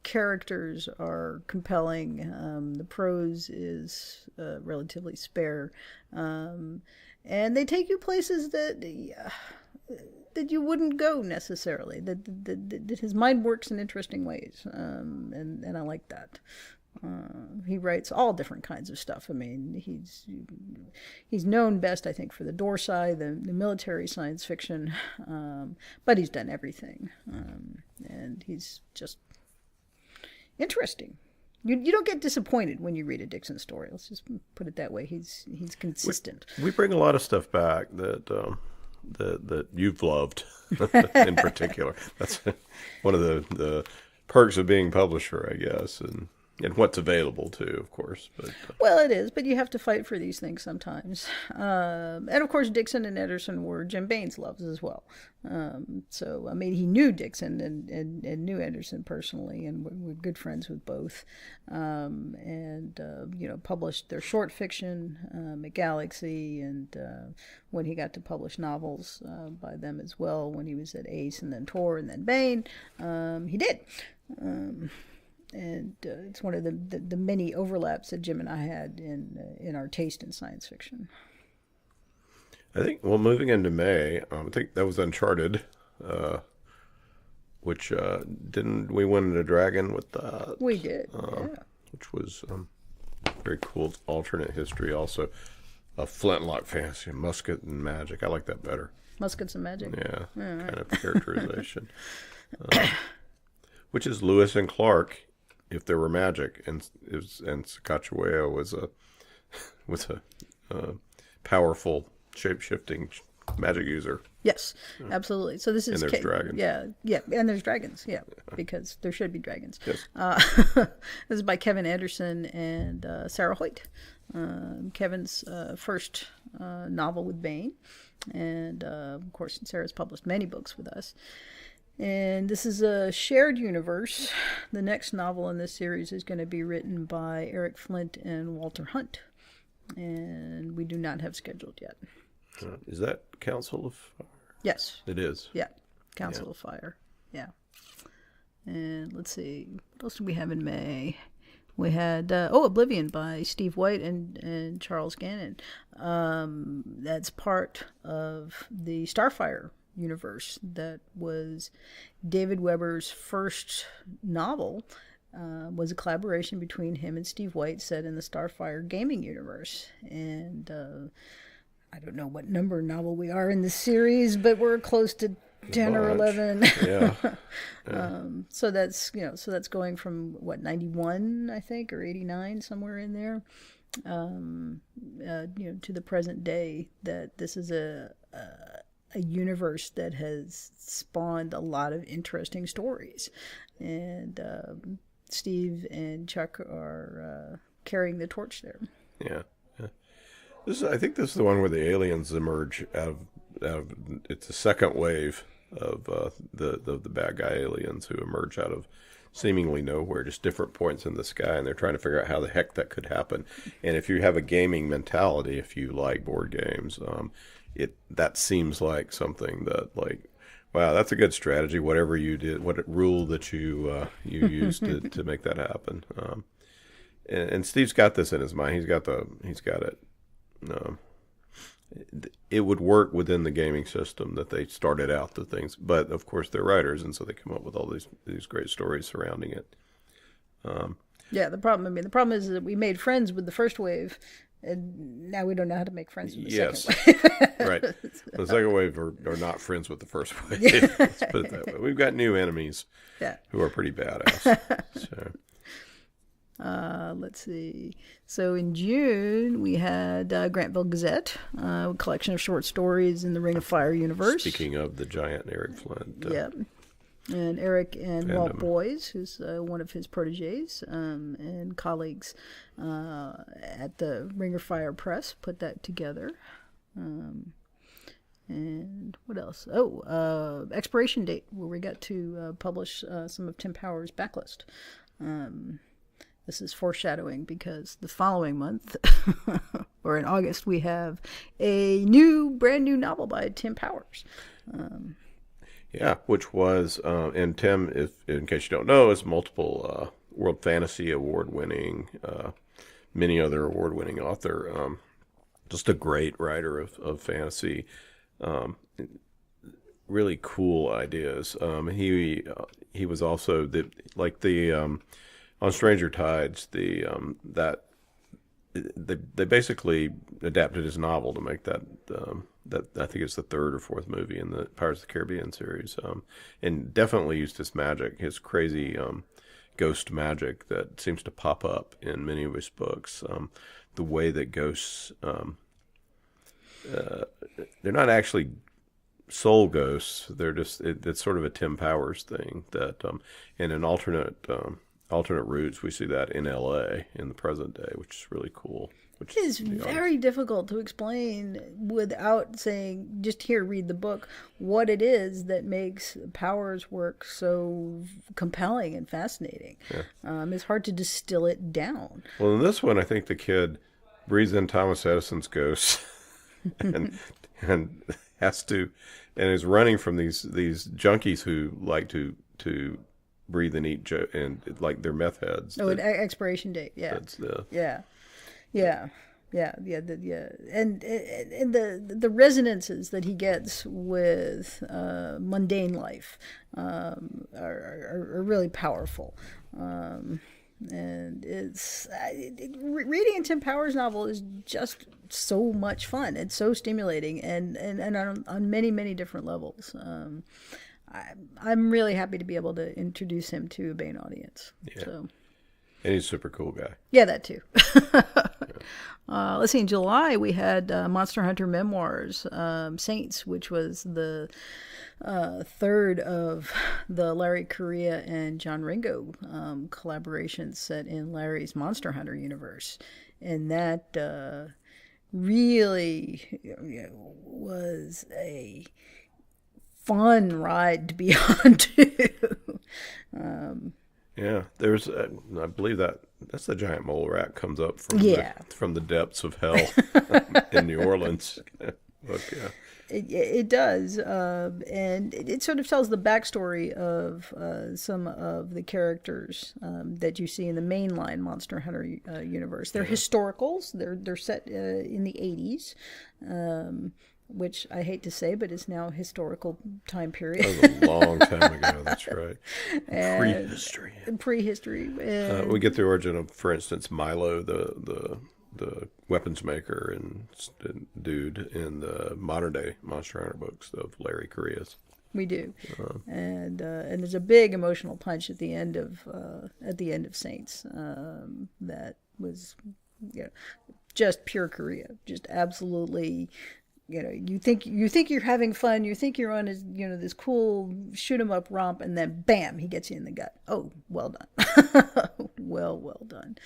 characters are compelling. The prose is relatively spare, and they take you places that you wouldn't go necessarily. That his mind works in interesting ways, and I like that. He writes all different kinds of stuff. I mean, he's known best, I think, for the Dorsai, the military science fiction, but he's done everything, and he's just interesting. You don't get disappointed when you read a Dixon story. Let's just put it that way. He's consistent. We bring a lot of stuff back that you've loved in particular. That's one of the perks of being publisher, I guess, and what's available too, of course. But well, it is, but you have to fight for these things sometimes. And of course, Dixon and Anderson were Jim Baen's loves as well. So I mean, he knew Dixon and knew Anderson personally, and we're good friends with both. And published their short fiction, McGalaxy, and when he got to publish novels by them as well, when he was at Ace and then Tor and then Baen, he did. And it's one of the many overlaps that Jim and I had in our taste in science fiction. I think, well, moving into May, I think that was Uncharted, which didn't we win a dragon with that? We did, yeah. Which was very cool alternate history also. A flintlock fantasy, musket and magic. I like that better. Muskets and magic? Yeah, right. Kind of characterization. Which is Lewis and Clark, if there were magic, and Sacagawea was a powerful shape-shifting magic user. Yes, absolutely. So this is... And there's dragons. Yeah, and there's dragons, because there should be dragons. Yes. This is by Kevin Anderson and Sarah Hoyt. Kevin's first novel with Baen, and of course Sarah's published many books with us. And this is a shared universe. The next novel in this series is going to be written by Eric Flint and Walter Hunt. And we do not have scheduled yet. Is that Council of Fire? Yes. It is. Yeah. Council of Fire. Yeah. And let's see. What else did we have in May? We had Oblivion by Steve White and Charles Gannon. That's part of the Starfire universe. That was David Weber's first novel. Was a collaboration between him and Steve White, set in the Starfire gaming universe. And I don't know what number novel we are in this series, but we're close to 10 or 11. Yeah. So that's going from 91, I think, or 89, somewhere in there, to the present day. That this is a universe that has spawned a lot of interesting stories, and Steve and Chuck are carrying the torch there. Yeah. I think this is the one where the aliens emerge out of it's the second wave of the bad guy aliens who emerge out of seemingly nowhere, just different points in the sky, and they're trying to figure out how the heck that could happen. And if you have a gaming mentality, if you like board games, that seems like something that, like, wow, that's a good strategy. Whatever you did, what rule that you used to make that happen. And Steve's got this in his mind. He's got it. It would work within the gaming system that they started out the things, but of course they're writers, and so they come up with all these great stories surrounding it. The problem is that we made friends with the first wave, and now we don't know how to make friends with the second wave. Right. The second wave are not friends with the first wave. Let's put it that way. We've got new enemies who are pretty badass. So. Let's see. So in June, we had Grantville Gazette, a collection of short stories in the Ring of Fire universe. Speaking of the giant Eric Flint. And Eric and Walt Boys, who's one of his proteges and colleagues at the Ring of Fire Press, put that together. And what else? Expiration Date, where we got to publish some of Tim Powers' backlist. This is foreshadowing because the following month, or in August, we have a brand new novel by Tim Powers. Which was, and Tim, in case you don't know, is multiple World Fantasy Award-winning, many other award-winning author. Just a great writer of fantasy. Really cool ideas. He was also on Stranger Tides, they basically adapted his novel to make that I think it's the third or fourth movie in the Pirates of the Caribbean series, and definitely used his magic, his crazy ghost magic that seems to pop up in many of his books. The way that ghosts, they're not actually soul ghosts; they're just it's sort of a Tim Powers thing that, in an alternate routes, we see that in L.A. in the present day, which is really cool. It is very difficult to explain without saying, just here, read the book, what it is that makes Powers' work so compelling and fascinating. Yeah. It's hard to distill it down. Well, in this one, I think the kid breathes in Thomas Edison's ghost and has to, and is running from these junkies who like to breathe and eat and like they're meth heads. An expiration date. Yeah. That's the. Yeah. And the resonances that he gets with mundane life are really powerful. And it's reading a Tim Powers novel is just so much fun. It's so stimulating and on many, many different levels. I'm really happy to be able to introduce him to a Baen audience. Yeah. So. And he's a super cool guy. Yeah, that too. Let's see, in July we had Monster Hunter Memoirs, Saints, which was the third of the Larry Correia and John Ringo collaborations set in Larry's Monster Hunter universe. And that really was a fun ride to be on too. Yeah, there's, I believe that's the giant mole rat comes up from from the depths of hell in New Orleans. Look, yeah. It does, and it sort of tells the backstory of some of the characters that you see in the mainline Monster Hunter universe. They're historicals. They're set in the 80s, which I hate to say, but is now a historical time period. That was a long time ago. That's right. Prehistory. Prehistory. We get the origin of, for instance, Milo, the weapons maker and dude in the modern day Monster Hunter books of Larry Correia's. We do, and there's a big emotional punch at the end of Saints that was, just pure Correia, just absolutely. You think you're having fun, you think you're on this cool shoot 'em up romp, and then bam, he gets you in the gut. Oh, well done, well done.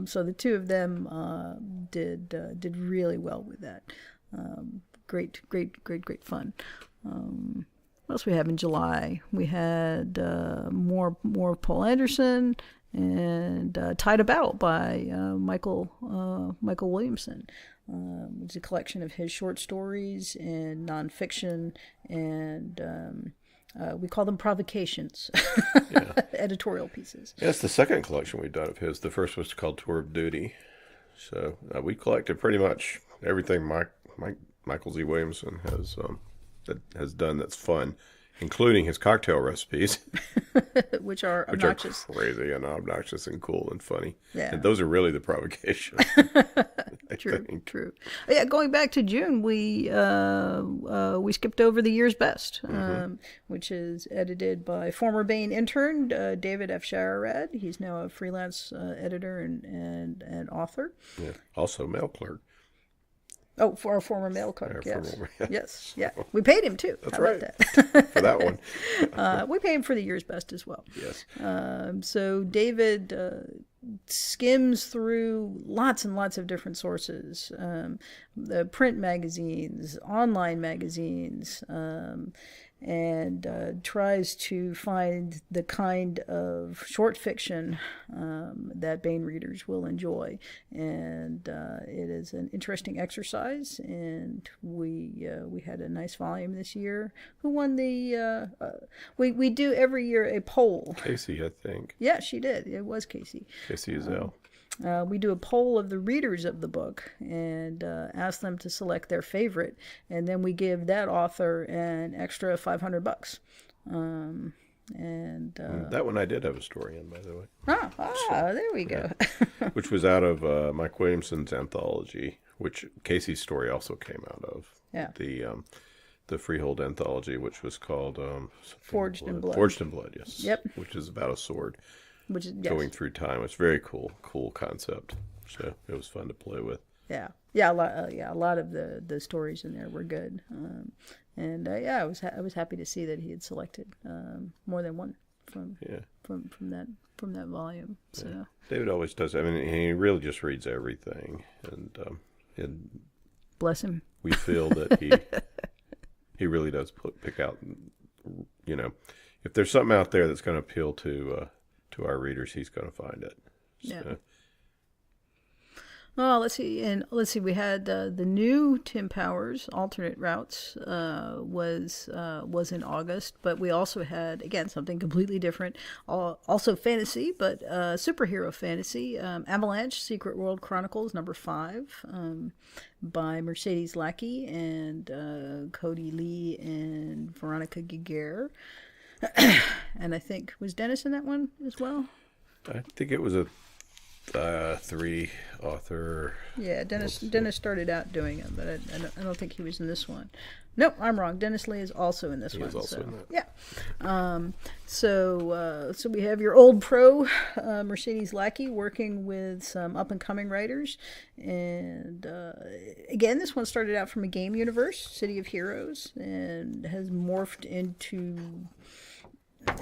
So the two of them did really well with that. Great fun. What else we have in July? We had more Paul Anderson and Tide of Battle by Michael Williamson. It's a collection of his short stories and nonfiction, and we call them provocations, editorial pieces. Yeah, it's the second collection we've done of his. The first was called Tour of Duty. So we collected pretty much everything Michael Z. Williamson has done that's fun, including his cocktail recipes, which are obnoxious. Which are crazy and obnoxious and cool and funny. Yeah. And those are really the provocations. True. Yeah, going back to June, we skipped over the year's best, which is edited by former Baen intern David F. Shararad. He's now a freelance editor and author. Yeah. Also mail clerk. Oh, for our former mail clerk, yes. Yes. Yeah. We paid him, too. That's How right. about that? For that one. We paid him for the year's best as well. Yes. So David skims through lots and lots of different sources, the print magazines, online magazines, and tries to find the kind of short fiction that Baen readers will enjoy. And it is an interesting exercise, and we had a nice volume this year. Who won the... we do every year a poll. Casey, I think. Yeah, she did. It was Casey. Casey Azell. We do a poll of the readers of the book and ask them to select their favorite, and then we give that author an extra $500. That one I did have a story in, by the way. There we go. Which was out of Mike Williamson's anthology, which Casey's story also came out of. Yeah. The Freehold anthology, which was called Forged in Blood. Forged in Blood, yes. Yep. Which is about a sword. Which is going through time. It's very cool concept. So it was fun to play with. Yeah, a lot of the stories in there were good, I was happy to see that he had selected more than one from that volume. So yeah. David always does. I mean, he really just reads everything, and bless him. We feel that he really does pick out. If there's something out there that's going to appeal to our readers, he's going to find it. So. Yeah. Oh, let's see. We had the new Tim Powers alternate routes was in August, but we also had again something completely different. Also fantasy, but superhero fantasy. Avalanche: Secret World Chronicles #5 by Mercedes Lackey and Cody Lee and Veronica Giguere. And I think, was Dennis in that one as well? I think it was a 3-author. Yeah, Dennis started out doing it, but I don't think he was in this one. Nope, I'm wrong. Dennis Lee is also in this one. He is also in that. Yeah. So we have your old pro, Mercedes Lackey, working with some up-and-coming writers. And again, this one started out from a game universe, City of Heroes, and has morphed into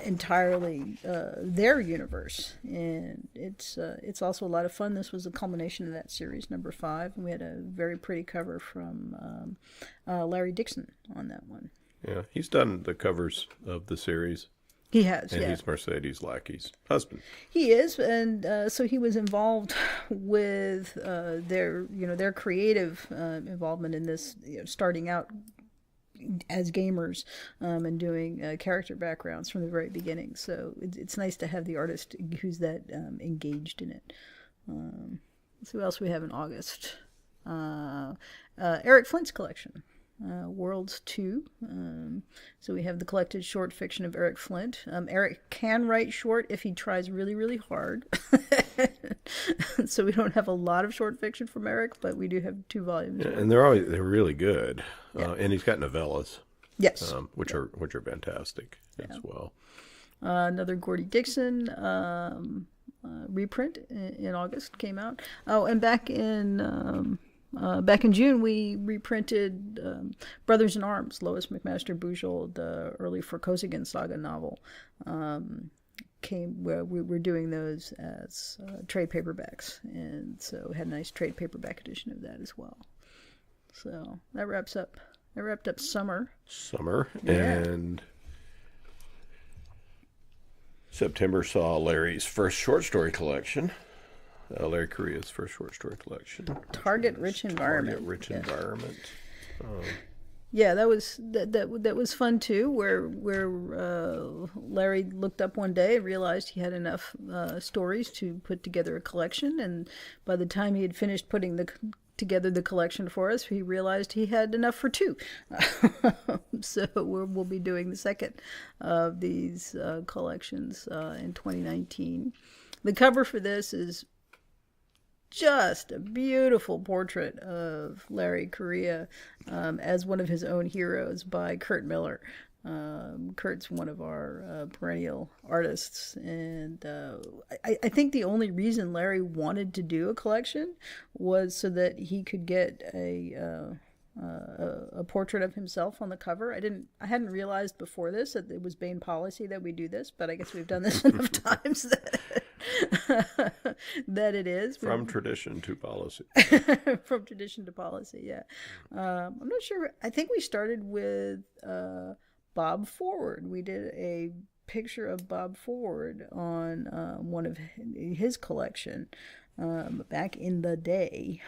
entirely their universe, and it's also a lot of fun. This was a culmination of that series, #5, and we had a very pretty cover from Larry Dixon on that one. Yeah, he's done the covers of the series. He has, And yeah. he's Mercedes Lackey's husband. He is, and so he was involved with their creative involvement in this, starting out as gamers and doing character backgrounds from the very beginning. So it's nice to have the artist who's that engaged in it. So who else we have in August? Eric Flint's collection. Worlds 2. So we have the collected short fiction of Eric Flint. Eric can write short if he tries really, really hard. So we don't have a lot of short fiction from Eric, but we do have 2 volumes. Yeah, and they're really good. Yeah. And he's got novellas. Yes. Which are fantastic as well. Another Gordy Dixon reprint in August came out. Oh, and back in June, we reprinted Brothers in Arms, Lois McMaster Bujold, the early Frkosygin saga novel. Where we were doing those as trade paperbacks, and so we had a nice trade paperback edition of that as well. So that wrapped up summer. Yeah. And September saw Larry's first short story collection. Larry Correia's first short story collection. Target Rich Environment. Target Rich Environment. Yeah, that was fun too. Where Larry looked up one day and realized he had enough stories to put together a collection, and by the time he had finished putting together the collection for us, he realized he had enough for 2. So we'll be doing the second of these collections in 2019. The cover for this is just a beautiful portrait of Larry Correia as one of his own heroes by Kurt Miller. Kurt's one of our perennial artists, and I think the only reason Larry wanted to do a collection was so that he could get a portrait of himself on the cover. I hadn't realized before this that it was Baen policy that we do this, but I guess we've done this enough times that it is. From tradition to policy. From tradition to policy, yeah. I'm not sure. I think we started with Bob Forward. We did a picture of Bob Forward on one of his collection back in the day.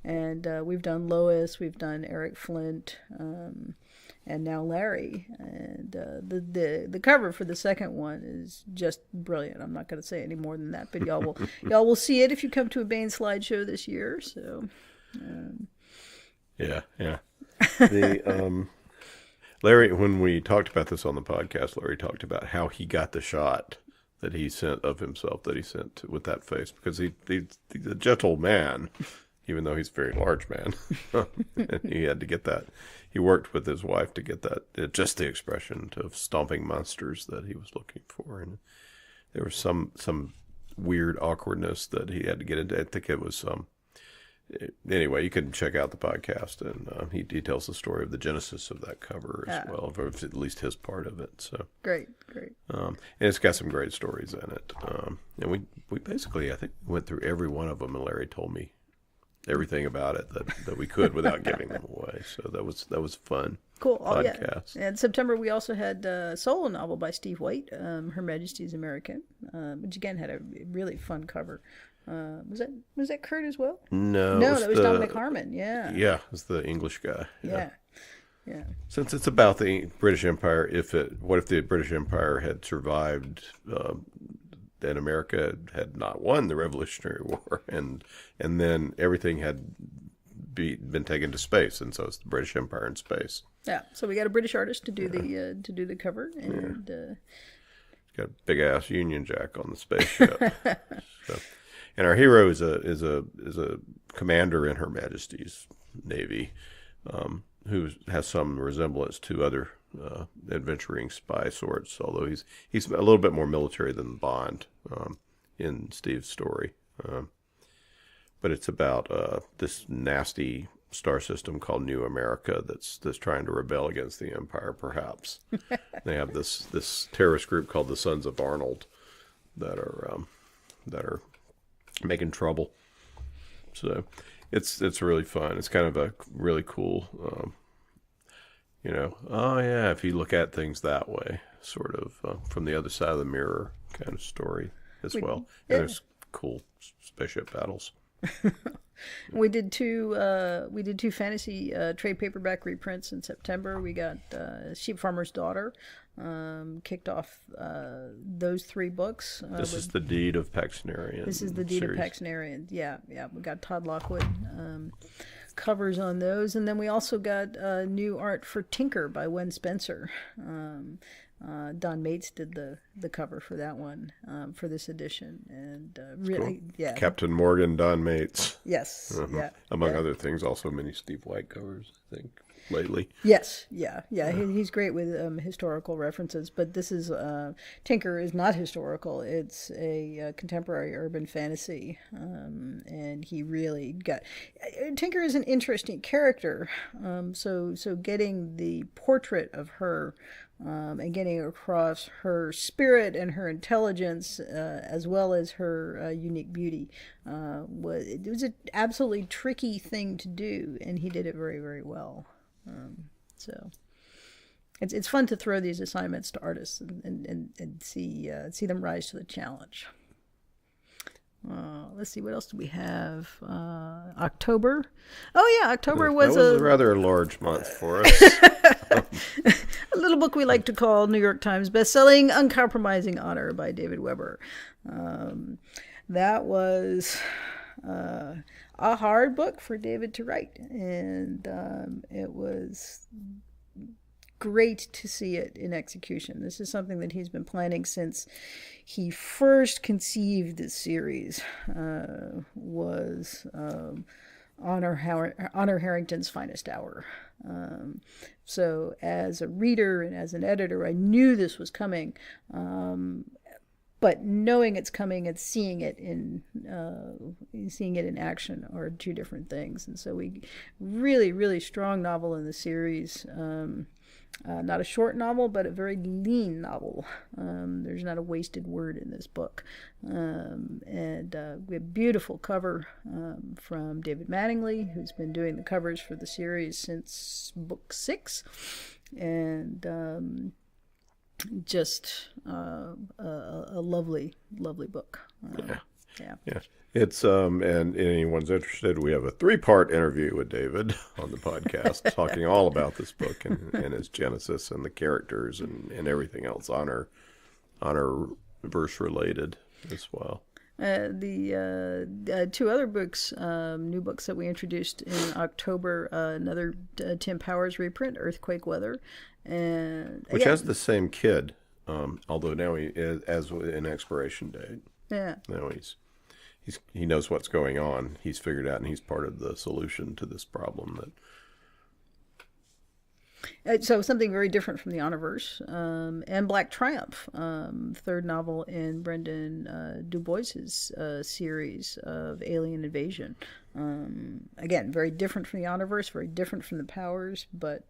And we've done Lois, we've done Eric Flint, and now Larry. And the cover for the second one is just brilliant. I'm not going to say any more than that, but y'all will see it if you come to a Baen slideshow this year. So, yeah. The Larry, when we talked about this on the podcast, Larry talked about how he got the shot that he sent of himself, that he sent with that face, because he's a gentle man. Even though he's a very large man, and he had to get that. He worked with his wife to get that, just the expression of stomping monsters that he was looking for. And there was some weird awkwardness that he had to get into. I think it was anyway, you can check out the podcast, and he details the story of the genesis of that cover as well, or at least his part of it. So great. And it's got some great stories in it. And we basically, I think, went through every one of them, and Larry told me everything about it that we could without giving them away. So that was fun. Cool. Podcast. Yeah. And September we also had a solo novel by Steve White, Her Majesty's American, which again had a really fun cover. Was that Kurt as well? No, that was Dominic Harmon. Yeah, it's the English guy. Yeah. Since it's about the British Empire, what if the British Empire had survived? And America had not won the Revolutionary War, and then everything had been taken to space, and so it's the British Empire in space. Yeah. So we got a British artist to do the cover, and got a big ass Union Jack on the spaceship. And our hero is a commander in Her Majesty's Navy, who has some resemblance to other adventuring spy sorts, although he's a little bit more military than Bond in Steve's story. But it's about this nasty star system called New America that's trying to rebel against the Empire, perhaps. They have this terrorist group called the Sons of Arnold that are making trouble. So it's really fun. It's kind of a really cool oh yeah, if you look at things that way, sort of from the other side of the mirror kind of story as well. And there's cool spaceship battles. We did two fantasy trade paperback reprints in September. We got Sheep Farmer's Daughter, kicked off those 3 books. This is the Deed of Paxnarian. This is the Deed of Paxnarian. Yeah. We got Todd Lockwood covers on those, and then we also got new art for Tinker by Wen Spencer. Don Mates did the cover for that one for this edition, and really, cool. Yeah, Captain Morgan, Don Mates. Yes, yeah, among other things, also many Steve White covers, I think, lately. Yes, yeah. He's great with historical references, but this is Tinker is not historical. It's a contemporary urban fantasy, and he really got. Tinker is an interesting character, so getting the portrait of her. And getting across her spirit and her intelligence, as well as her unique beauty, was an absolutely tricky thing to do, and he did it very, very well. So it's fun to throw these assignments to artists and see them rise to the challenge. Let's see, what else do we have? October. Oh yeah, October was a rather large month for us. A little book we like to call New York Times bestselling Uncompromising Honor by David Weber. That was a hard book for David to write, and it was great to see it in execution. This is something that he's been planning since he first conceived this series, was Honor Harrington's Finest Hour. So as a reader and as an editor, I knew this was coming, but knowing it's coming and seeing it in action are 2 different things. And so we really strong novel in the series. Not a short novel, but a very lean novel. There's not a wasted word in this book. And we have a beautiful cover from David Mattingly, who's been doing the covers for the series since book 6. And just a lovely book. Yeah. It's and anyone's interested, we have a 3-part interview with David on the podcast talking all about this book and its genesis and the characters and everything else honor verse related as well. The 2 other books, new books that we introduced in October, another Tim Powers reprint, Earthquake Weather, and which has the same kid, although now he is as an expiration date. Yeah. Now he knows what's going on. He's figured out, and he's part of the solution to this problem. So something very different from the Honorverse, and Black Triumph, 3rd novel in Brendan Du Bois's series of alien invasion. Again, very different from the Honorverse, very different from the Powers, but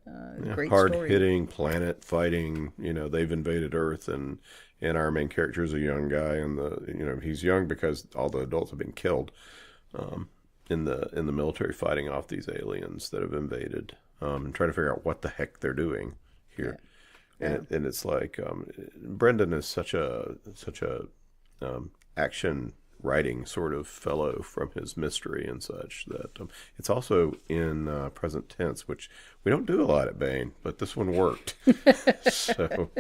great story. Hard-hitting, planet-fighting. They've invaded Earth, and our main character is a young guy, and he's young because all the adults have been killed in the military fighting off these aliens that have invaded, and trying to figure out what the heck they're doing here. Yeah. And it's like Brendan is such a action writing sort of fellow from his mystery and such that it's also in present tense, which we don't do a lot at Baen, but this one worked. So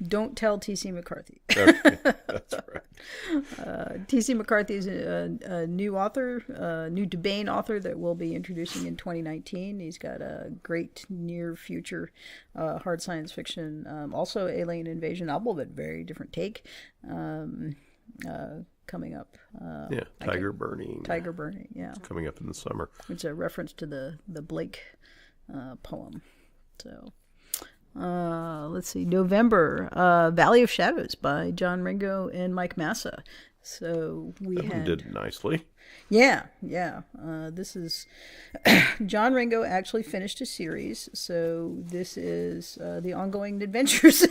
don't tell T.C. McCarthy. Okay, that's right. T.C. McCarthy is a new author, new to Baen author that we'll be introducing in 2019. He's got a great near future hard science fiction, also alien invasion novel, but very different take. Coming up. Tiger Burning. Tiger Burning, yeah. It's coming up in the summer. It's a reference to the Blake poem. So, let's see. November, Valley of Shadows by John Ringo and Mike Massa. So we That one did nicely. Yeah. This is John Ringo actually finished a series, so this is the ongoing adventures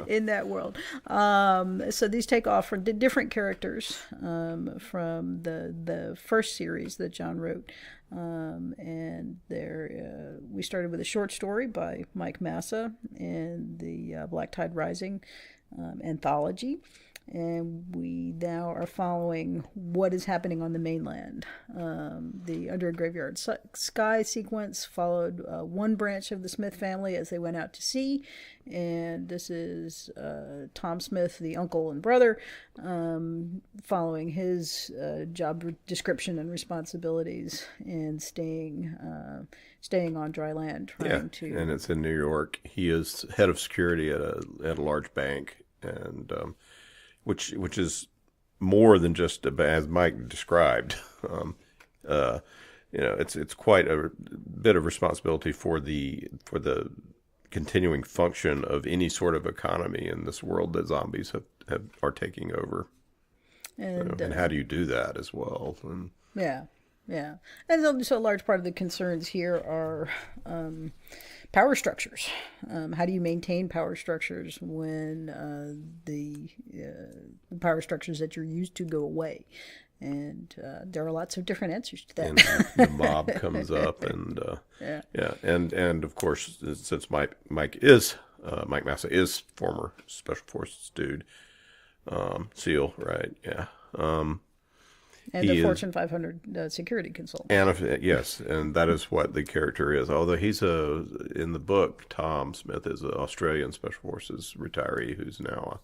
in that world. So these take off from different characters from the first series that John wrote. And there, we started with a short story by Mike Massa in the Black Tide Rising anthology. And we now are following what is happening on the mainland. The Under a Graveyard Sky sequence followed one branch of the Smith family as they went out to sea. And this is Tom Smith, the uncle and brother, following his job description and responsibilities and staying on dry land, trying to... And it's in New York. He is head of security at a large bank, and which is more than just as Mike described. It's quite a bit of responsibility for the continuing function of any sort of economy in this world that zombies are taking over. And how do you do that as well? And, yeah. And so a large part of the concerns here are power structures. How do you maintain power structures when the power structures that you're used to go away? And there are lots of different answers to that. And the mob comes up, and and of course, since Mike Massa is former Special Forces dude, SEAL, right? Yeah. And the Fortune 500 security consultant. And yes, and that is what the character is. Although he's in the book, Tom Smith is an Australian Special Forces retiree who's now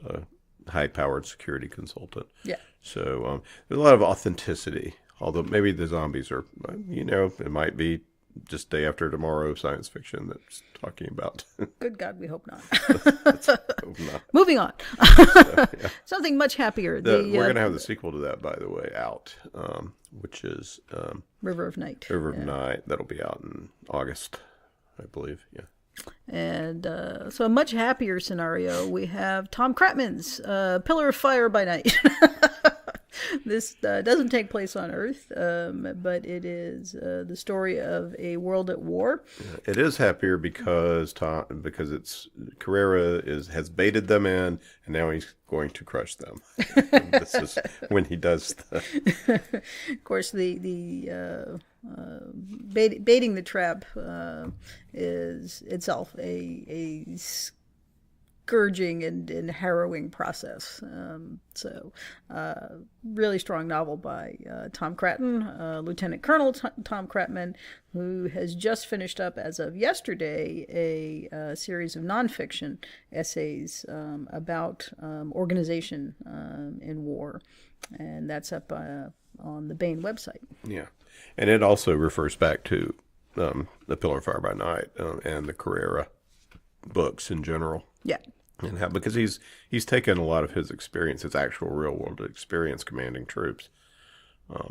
a high-powered security consultant. Yeah. So there's a lot of authenticity. Although maybe the zombies are, it might be just day after tomorrow science fiction that's talking about. Good God, we hope not. Hope not. Moving on. Something much happier. We're going to have the sequel to that, by the way, out, which is River of Night. River of Night. That'll be out in August, I believe. Yeah. And so a much happier scenario, we have Tom Kratman's Pillar of Fire by Night. This doesn't take place on Earth, but it is the story of a world at war. It is happier because it's Carrera has baited them in, and now he's going to crush them. And this is when he does Of course, the baiting the trap is itself a scourging and harrowing process. Really strong novel by Tom Kratman, Lieutenant Colonel Tom Kratman, who has just finished up, as of yesterday, a series of nonfiction essays about organization in war. And that's up on the Baen website. Yeah. And it also refers back to The Pillar of Fire by Night and the Carrera books in general. Yeah. And because he's taken a lot of his experience, his actual real world experience commanding troops,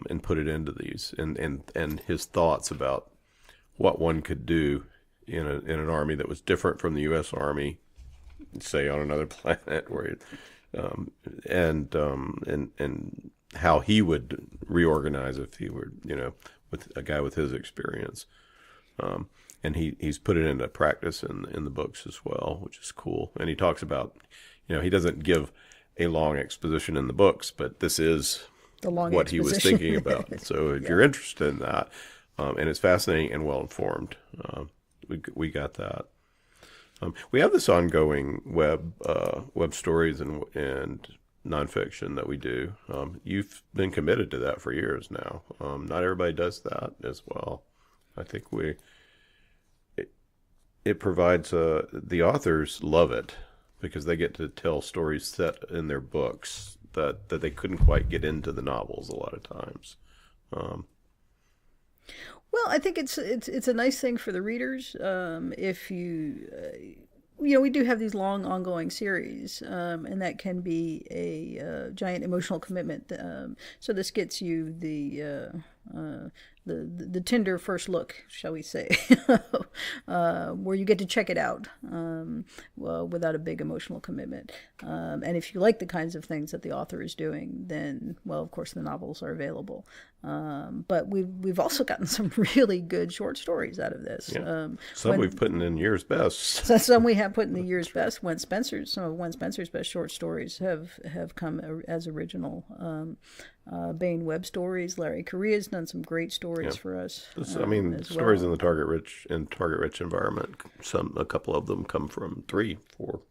and put it into these, and his thoughts about what one could do in an army that was different from the U.S. Army, say on another planet, where and how he would reorganize if he were with a guy with his experience. And he's put it into practice in the books as well, which is cool. And he talks about, he doesn't give a long exposition in the books, but this is what he was thinking about. So if you're interested in that, and it's fascinating and well-informed, we got that. We have this ongoing web stories and nonfiction that we do. You've been committed to that for years now. Not everybody does that as well. I think it provides the authors love it because they get to tell stories set in their books that they couldn't quite get into the novels a lot of times. Well, I think it's a nice thing for the readers. If we do have these long ongoing series, and that can be a giant emotional commitment. So this gets you the the Tinder first look, shall we say, where you get to check it out without a big emotional commitment. And if you like the kinds of things that the author is doing, then, well, of course, the novels are available. But we've also gotten some really good short stories out of this. Yeah. Some we've put in year's best. Some we have put in the year's best. Some of Wen Spencer's best short stories have come as original Baen web stories. Larry Correia's done some great stories for us. Stories in the target rich environment. A couple of them come from 4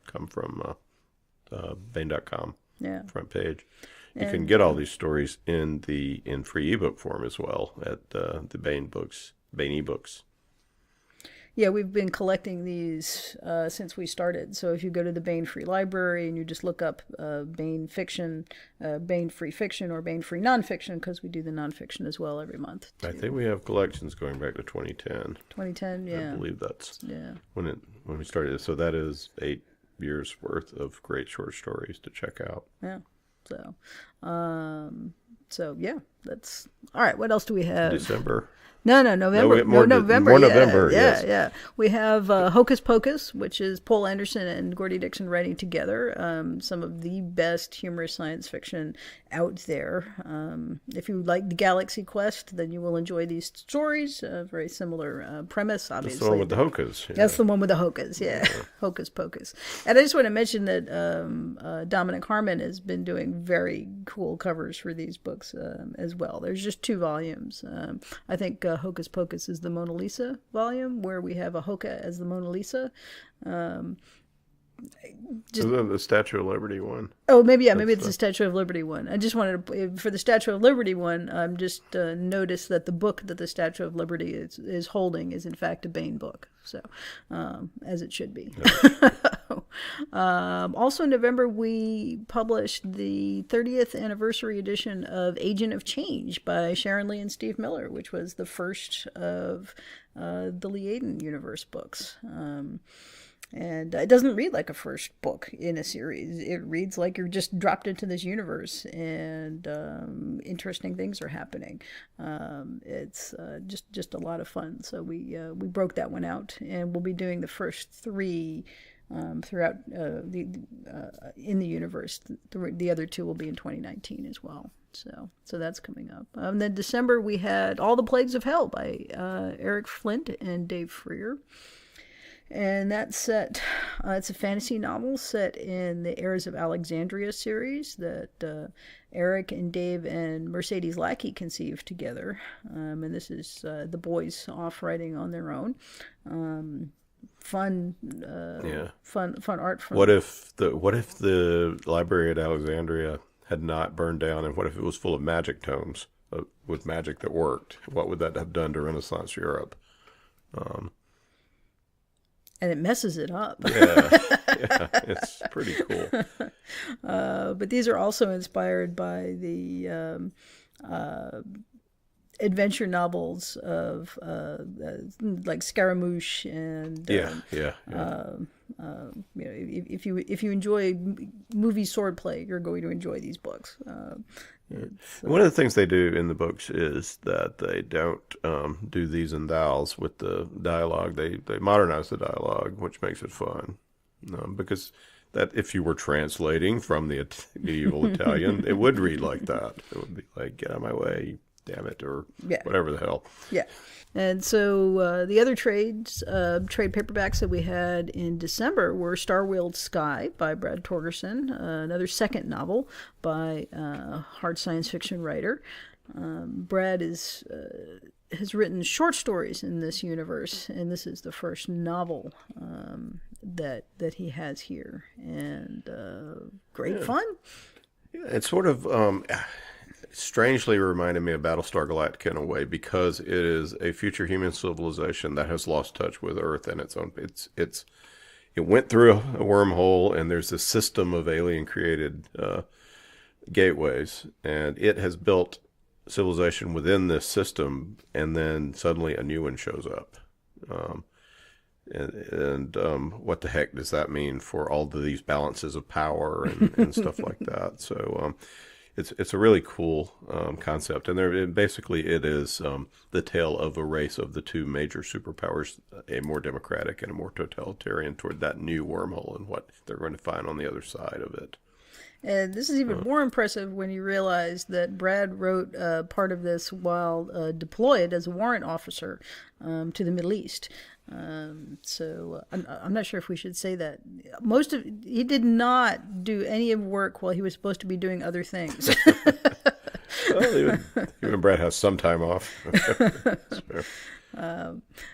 come from Baen.com front page. You can get all these stories in free ebook form as well at the Baen Books, Baen eBooks. Yeah, we've been collecting these since we started. So if you go to the Baen Free Library and you just look up Baen Fiction, Baen Free Fiction, or Baen Free Nonfiction, because we do the nonfiction as well every month. I think we have collections going back to 2010. 2010, yeah. I believe that's when we started. So that is 8 years worth of great short stories to check out. Yeah. So yeah, that's all right. What else do we have? December. No, November. November. More November. Yes. Yeah. We have Hocus Pocus, which is Paul Anderson and Gordy Dixon writing together. Some of the best humorous science fiction out there. If you like the Galaxy Quest, then you will enjoy these stories. Very similar premise, obviously. That's the one with the Hocus. Yeah. That's the one with the Hocus, yeah. Hocus Pocus. And I just want to mention that Dominic Harmon has been doing very cool covers for these books as well. There's just 2 volumes. I think Hocus Pocus is the Mona Lisa volume, where we have a Hoka as the Mona Lisa. The Statue of Liberty one. Oh, maybe it's the Statue of Liberty one. I just wanted to, for the Statue of Liberty one, just noticed that the book that the Statue of Liberty is holding is in fact a Baen book, so as it should be. Also in November, we published the 30th anniversary edition of Agent of Change by Sharon Lee and Steve Miller, which was the first of the Lee Aiden universe books. And it doesn't read like a first book in a series. It reads like you're just dropped into this universe, and interesting things are happening. It's just a lot of fun. So we broke that one out, and we'll be doing the first 3 throughout in the universe. The other 2 will be in 2019 as well. So that's coming up. Then December we had All the Plagues of Hell by Eric Flint and Dave Freer. And that's set, it's a fantasy novel set in the Heirs of Alexandria series that Eric and Dave and Mercedes Lackey conceived together. And this is the boys off writing on their own. Fun art. What if the library at Alexandria had not burned down, and what if it was full of magic tomes with magic that worked? What would that have done to Renaissance Europe? And it messes it up. Yeah, it's pretty cool. But these are also inspired by the adventure novels of like Scaramouche and if you enjoy movie swordplay, you're going to enjoy these books. One of the things they do in the books is that they don't do these and thous with the dialogue. They modernize the dialogue, which makes it fun. Because that if you were translating from the medieval Italian, it would read like that. It would be like, "Get out of my way, damn it," or whatever the hell. Yeah. And so the other trade paperbacks that we had in December were Star-Wheeled Sky by Brad Torgerson, another second novel by a hard science fiction writer. Brad has written short stories in this universe, and this is the first novel that he has here. And great fun. Yeah, it's sort of... strangely reminded me of Battlestar Galactica in a way, because it is a future human civilization that has lost touch with Earth and its own. It went through a wormhole, and there's a system of alien created gateways, and it has built civilization within this system, and then suddenly a new one shows up. And what the heck does that mean for all of these balances of power and stuff like that? So. it's a really cool concept, and basically it is the tale of a race of the two major superpowers, a more democratic and a more totalitarian, toward that new wormhole and what they're going to find on the other side of it. And this is even more impressive when you realize that Brad wrote part of this while deployed as a warrant officer to the Middle East. So I'm not sure if we should say that. He did not do any of work while he was supposed to be doing other things. Well, even Brad has some time off. Sure.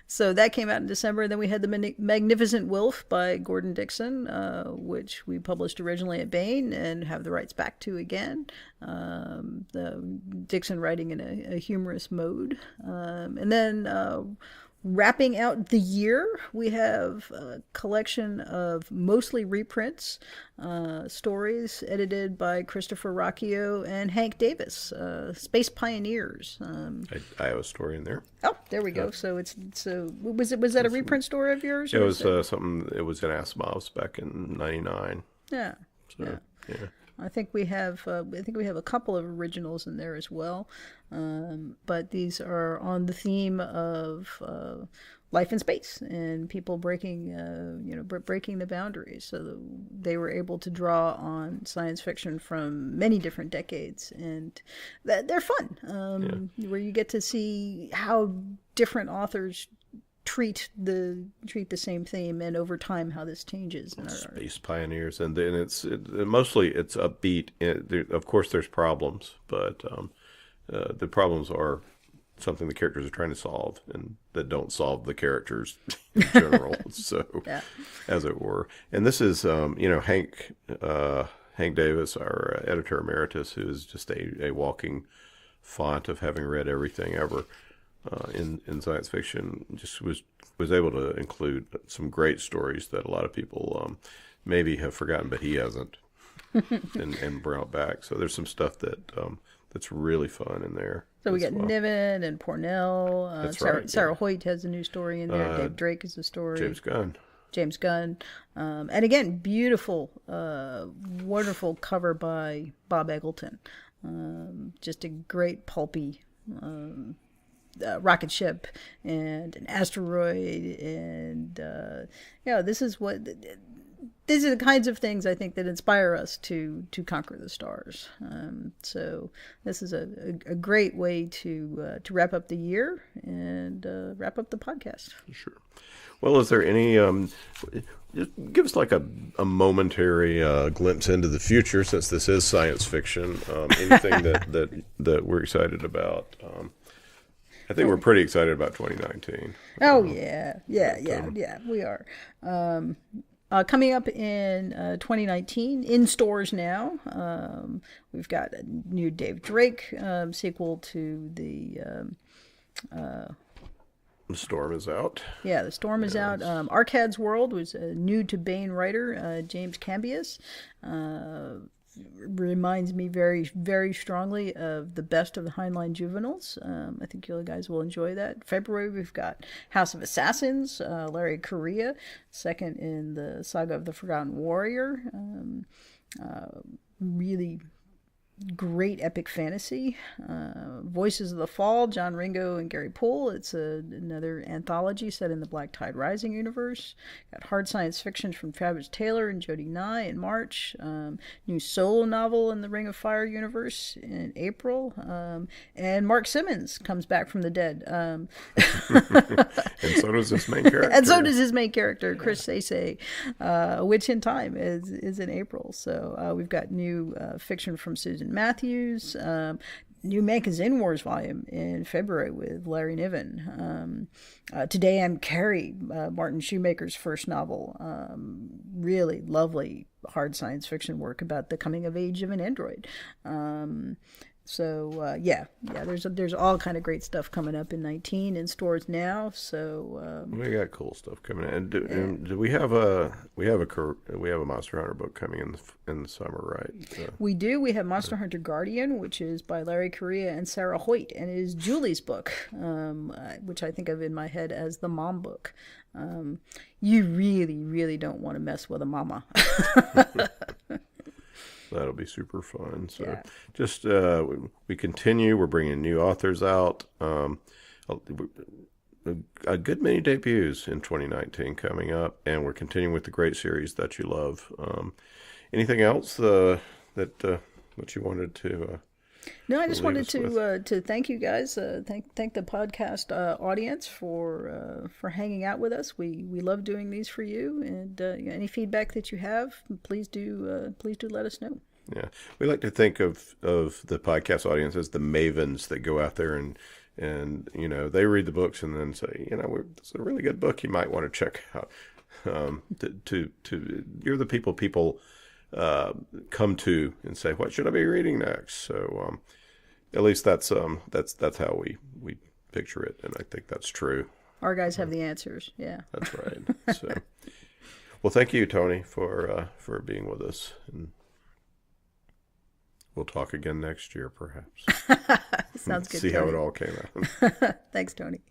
So that came out in December. Then we had the Magnificent Wilf by Gordon Dixon, which we published originally at Baen and have the rights back to again. The Dixon writing in a humorous mode. And then wrapping out the year, we have a collection of mostly reprints, stories edited by Christopher Rocchio and Hank Davis, Space Pioneers. I have a story in there. Oh, there we go. So was that a reprint story of yours? It was something. It was in Asimov's back in '99. Yeah. So, yeah. I think we have a couple of originals in there as well, but these are on the theme of life in space and people breaking the boundaries. So they were able to draw on science fiction from many different decades, and they're fun. Where you get to see how different authors treat the same theme, and over time how this changes. Space Pioneers, and then mostly it's upbeat. Of course, there's problems, but the problems are something the characters are trying to solve, and that don't solve the characters in general. So, yeah. As it were. And this is, Hank Davis, our editor emeritus, who is just a walking font of having read everything ever. In science fiction, just was able to include some great stories that a lot of people maybe have forgotten, but he hasn't, and brought back. So there's some stuff that's really fun in there. So we got Niven and Pornell. That's right. Sarah Hoyt has a new story in there. Dave Drake is a story. James Gunn. And again, beautiful, wonderful cover by Bob Eggleton. Just a great pulpy rocket ship and an asteroid, and these are the kinds of things I think that inspire us to conquer the stars. So this is a great way to wrap up the year and wrap up the podcast. Sure. Well, is there any just give us like a momentary glimpse into the future, since this is science fiction? Anything that we're excited about? I think we're pretty excited about 2019. Oh, yeah, we are. Coming up in 2019, in stores now, we've got a new Dave Drake sequel to the... The Storm is out. Yeah, The Storm is out. Arcad's World was a new to Baen writer, James Cambias. Reminds me very, very strongly of the best of the Heinlein juveniles. I think you guys will enjoy that. February, we've got House of Assassins, Larry Correia, second in the saga of the Forgotten Warrior. Really great epic fantasy. Voices of the Fall, John Ringo and Gary Poole. It's another anthology set in the Black Tide Rising universe. Got hard science fiction from Travis Taylor and Jody Nye in March. New solo novel in the Ring of Fire universe in April. And Mark Simmons comes back from the dead. And so does his main character. Chris Sase. Witch in Time is in April. So we've got new fiction from Susan Matthews, new Mankin's Wars volume in February with Larry Niven. Today I'm Carrie, Martin Shoemaker's first novel. Really lovely hard science fiction work about the coming of age of an android. So there's all kind of great stuff coming up in 2019 in stores now. So we got cool stuff coming in. And do we have a Monster Hunter book coming in the summer, right? We do. We have Monster Hunter Guardian, which is by Larry Correia and Sarah Hoyt, and it is Julie's book, which I think of in my head as the mom book. You really, really don't want to mess with a mama. That'll be super fun. So Yeah. just we continue. We're bringing new authors out. A good many debuts in 2019 coming up, and we're continuing with the great series that you love. Anything else that what you wanted to? No, I just wanted leave us to thank you guys. Thank the podcast audience for hanging out with us. We love doing these for you, and any feedback that you have, please do let us know. Yeah, we like to think of the podcast audience as the mavens that go out there and they read the books and then say, it's a really good book you might want to check out. You're the people come to and say, what should I be reading next? So at least that's how we picture it, and I think that's true. Our guys have the answers. Yeah, that's right. So, well, thank you, Toni, for being with us, and we'll talk again next year, perhaps. Sounds good. See Toni. how it all came out. Thanks, Toni.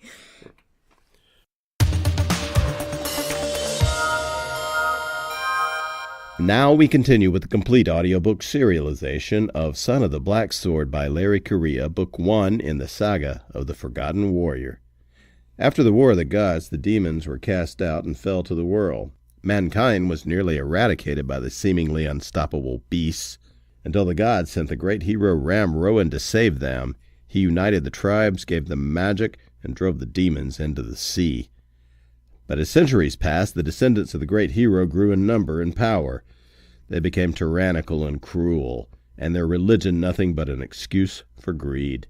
Now we continue with the complete audiobook serialization of Son of the Black Sword by Larry Correia, Book 1 in the saga of the Forgotten Warrior. After the War of the Gods, the demons were cast out and fell to the world. Mankind was nearly eradicated by the seemingly unstoppable beasts, until the gods sent the great hero Ram Rowan to save them. He united the tribes, gave them magic, and drove the demons into the sea. But as centuries passed, the descendants of the great hero grew in number and power. They became tyrannical and cruel, and their religion nothing but an excuse for greed.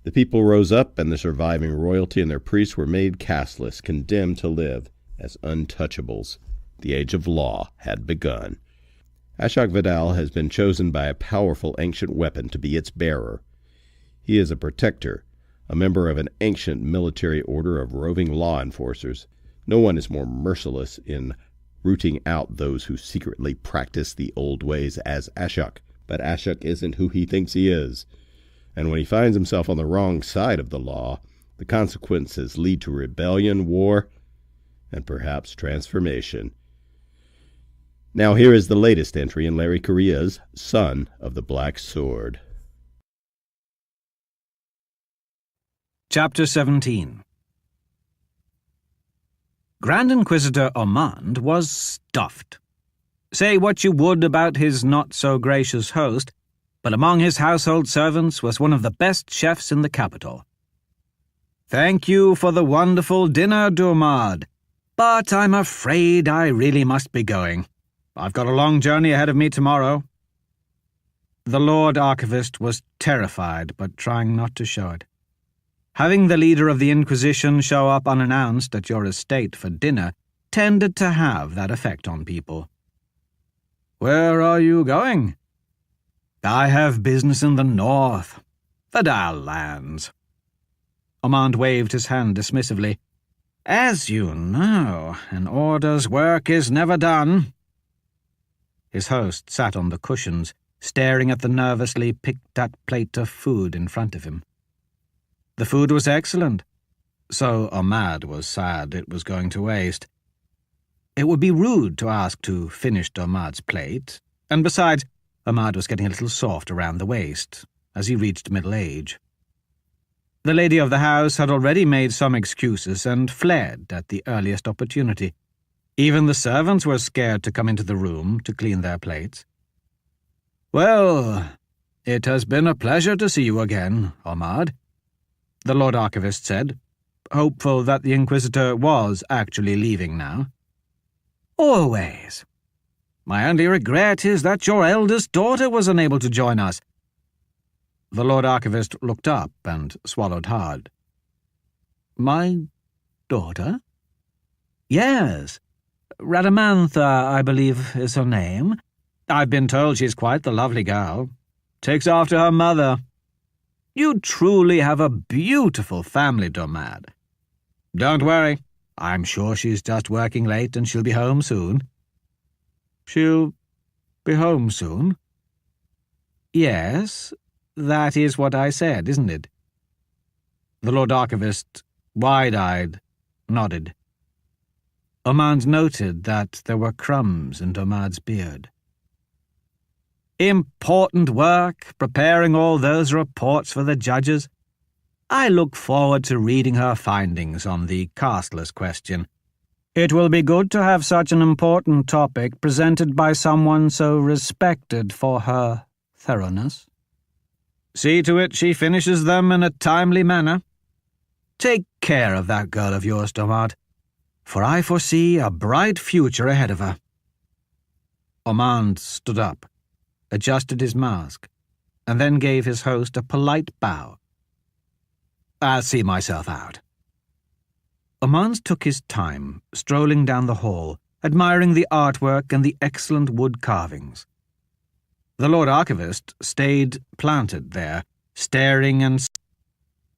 The people rose up, and the surviving royalty and their priests were made casteless, condemned to live as untouchables. The age of law had begun. Ashok Vidal has been chosen by a powerful ancient weapon to be its bearer. He is a protector, a member of an ancient military order of roving law enforcers. No one is more merciless in rooting out those who secretly practice the old ways as Ashok. But Ashok isn't who he thinks he is. And when he finds himself on the wrong side of the law, the consequences lead to rebellion, war, and perhaps transformation. Now here is the latest entry in Larry Correia's Son of the Black Sword. Chapter 17. Grand Inquisitor Ormond was stuffed. Say what you would about his not-so-gracious host, but among his household servants was one of the best chefs in the capital. "Thank you for the wonderful dinner, D'Ormond, but I'm afraid I really must be going. I've got a long journey ahead of me tomorrow." The Lord Archivist was terrified, but trying not to show it. Having the leader of the Inquisition show up unannounced at your estate for dinner tended to have that effect on people. "Where are you going?" "I have business in the north, Vidal lands." Ormond waved his hand dismissively. "As you know, an order's work is never done." His host sat on the cushions, staring at the nervously picked-at plate of food in front of him. The food was excellent, so Ormond was sad it was going to waste. It would be rude to ask to finish Ormond's plate, and besides, Ormond was getting a little soft around the waist as he reached middle age. The lady of the house had already made some excuses and fled at the earliest opportunity. Even the servants were scared to come into the room to clean their plates. "Well, it has been a pleasure to see you again, Ormond," the Lord Archivist said, hopeful that the Inquisitor was actually leaving now. "Always. My only regret is that your eldest daughter was unable to join us." The Lord Archivist looked up and swallowed hard. "My daughter?" "Yes. Radamantha, I believe, is her name. I've been told she's quite the lovely girl. Takes after her mother. You truly have a beautiful family, D'Ormond. Don't worry. I'm sure she's just working late and she'll be home soon." "She'll be home soon?" "Yes, that is what I said, isn't it?" The Lord Archivist, wide-eyed, nodded. Ormond noted that there were crumbs in Ormond's beard. Important work, preparing all those reports for the judges. I look forward to reading her findings on the castless question. It will be good to have such an important topic presented by someone so respected for her thoroughness. See to it she finishes them in a timely manner. Take care of that girl of yours, Domard, for I foresee a bright future ahead of her." Ormond stood up, adjusted his mask, and then gave his host a polite bow. "I'll see myself out." Ormond took his time, strolling down the hall, admiring the artwork and the excellent wood carvings. The Lord Archivist stayed planted there, staring and...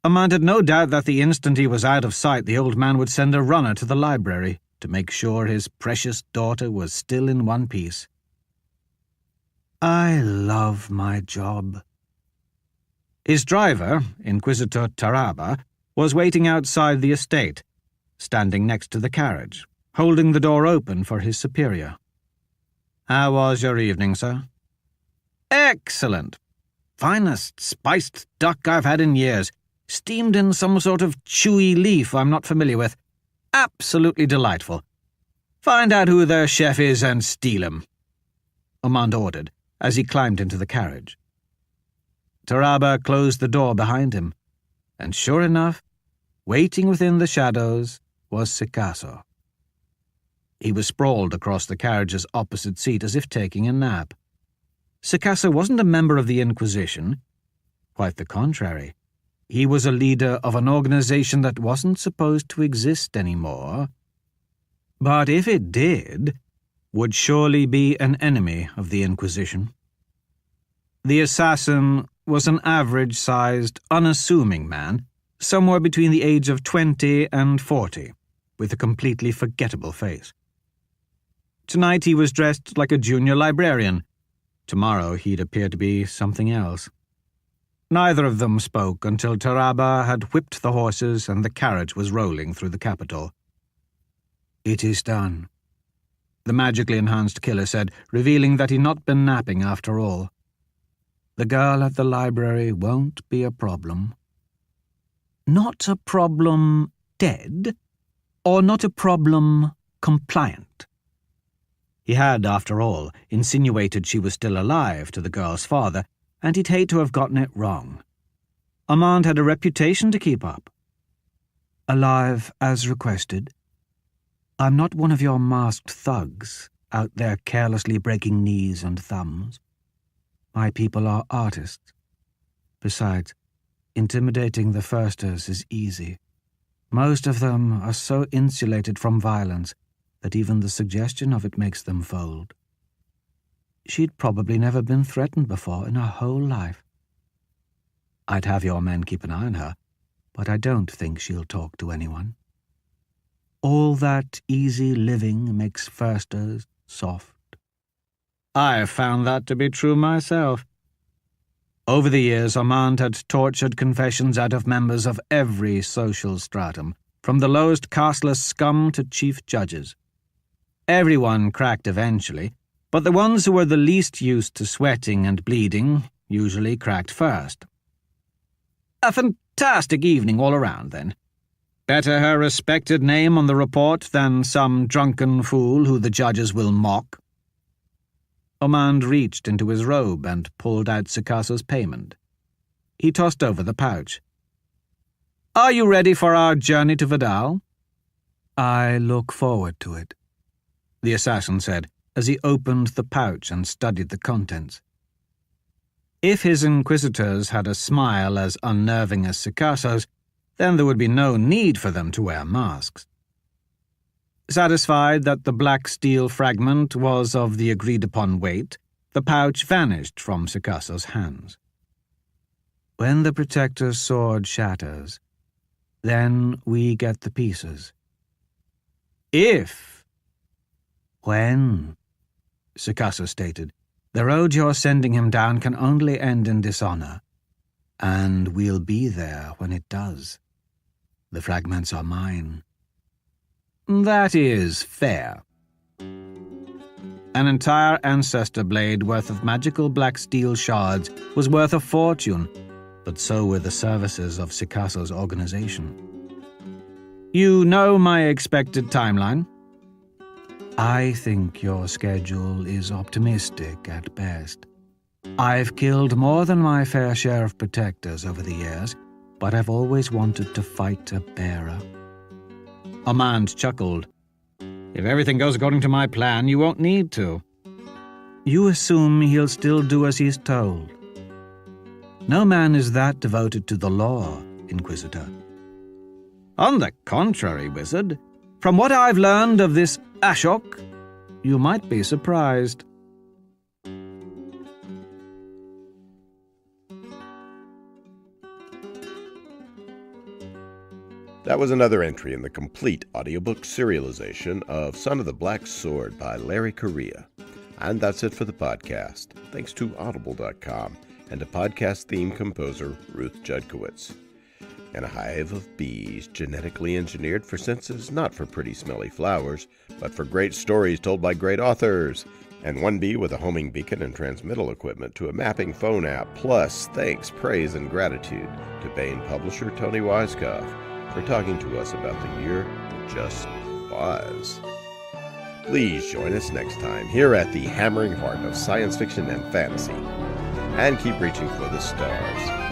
Ormond had no doubt that the instant he was out of sight the old man would send a runner to the library to make sure his precious daughter was still in one piece. I love my job. His driver, Inquisitor Taraba, was waiting outside the estate, standing next to the carriage, holding the door open for his superior. "How was your evening, sir?" "Excellent. Finest spiced duck I've had in years, steamed in some sort of chewy leaf I'm not familiar with. Absolutely delightful. Find out who their chef is and steal him," Ormond ordered, as he climbed into the carriage. Taraba closed the door behind him, and sure enough, waiting within the shadows was Sikasso. He was sprawled across the carriage's opposite seat as if taking a nap. Sikasso wasn't a member of the Inquisition. Quite the contrary. He was a leader of an organization that wasn't supposed to exist anymore. But if it did, would surely be an enemy of the Inquisition. The assassin was an average-sized, unassuming man, somewhere between the age of 20 and 40, with a completely forgettable face. Tonight he was dressed like a junior librarian. Tomorrow he'd appear to be something else. Neither of them spoke until Taraba had whipped the horses and the carriage was rolling through the capital. "It is done," the magically enhanced killer said, revealing that he'd not been napping after all. "The girl at the library won't be a problem." Not a problem dead, or not a problem compliant. He had, after all, insinuated she was still alive to the girl's father, and he'd hate to have gotten it wrong. Ormond had a reputation to keep up. "Alive as requested. I'm not one of your masked thugs out there carelessly breaking knees and thumbs. My people are artists. Besides, intimidating the Firsters is easy. Most of them are so insulated from violence that even the suggestion of it makes them fold. She'd probably never been threatened before in her whole life. I'd have your men keep an eye on her, but I don't think she'll talk to anyone. All that easy living makes Firsters soft." I've found that to be true myself. Over the years, Ormond had tortured confessions out of members of every social stratum, from the lowest casteless scum to chief judges. Everyone cracked eventually, but the ones who were the least used to sweating and bleeding usually cracked first. A fantastic evening all around, then. Better her respected name on the report than some drunken fool who the judges will mock. Ormond reached into his robe and pulled out Sicasso's payment. He tossed over the pouch. "Are you ready for our journey to Vidal?" "I look forward to it," the assassin said, as he opened the pouch and studied the contents. If his inquisitors had a smile as unnerving as Sicasso's, then there would be no need for them to wear masks. Satisfied that the black steel fragment was of the agreed-upon weight, the pouch vanished from Sicasso's hands. "When the Protector's sword shatters, then we get the pieces." "If." "When," Sicasso stated. "The road you're sending him down can only end in dishonor, and we'll be there when it does. The fragments are mine." "That is fair." An entire ancestor blade worth of magical black steel shards was worth a fortune, but so were the services of Sicasso's organization. You know my expected timeline? I think your schedule is optimistic at best. I've killed more than my fair share of protectors over the years, but I've always wanted to fight a bearer. Armand chuckled. If everything goes according to my plan, you won't need to. You assume he'll still do as he's told. No man is that devoted to the law, Inquisitor. On the contrary, wizard, from what I've learned of this Ashok, you might be surprised. That was another entry in the complete audiobook serialization of Son of the Black Sword by Larry Correia. And that's it for the podcast. Thanks to Audible.com and to podcast theme composer Ruth Judkowitz. In a hive of bees genetically engineered for senses not for pretty smelly flowers, but for great stories told by great authors. And one bee with a homing beacon and transmittal equipment to a mapping phone app. Plus, thanks, praise, and gratitude to Baen Publisher Toni Weisskopf for talking to us about the year that just was. Please join us next time here at the hammering heart of science fiction and fantasy. And keep reaching for the stars.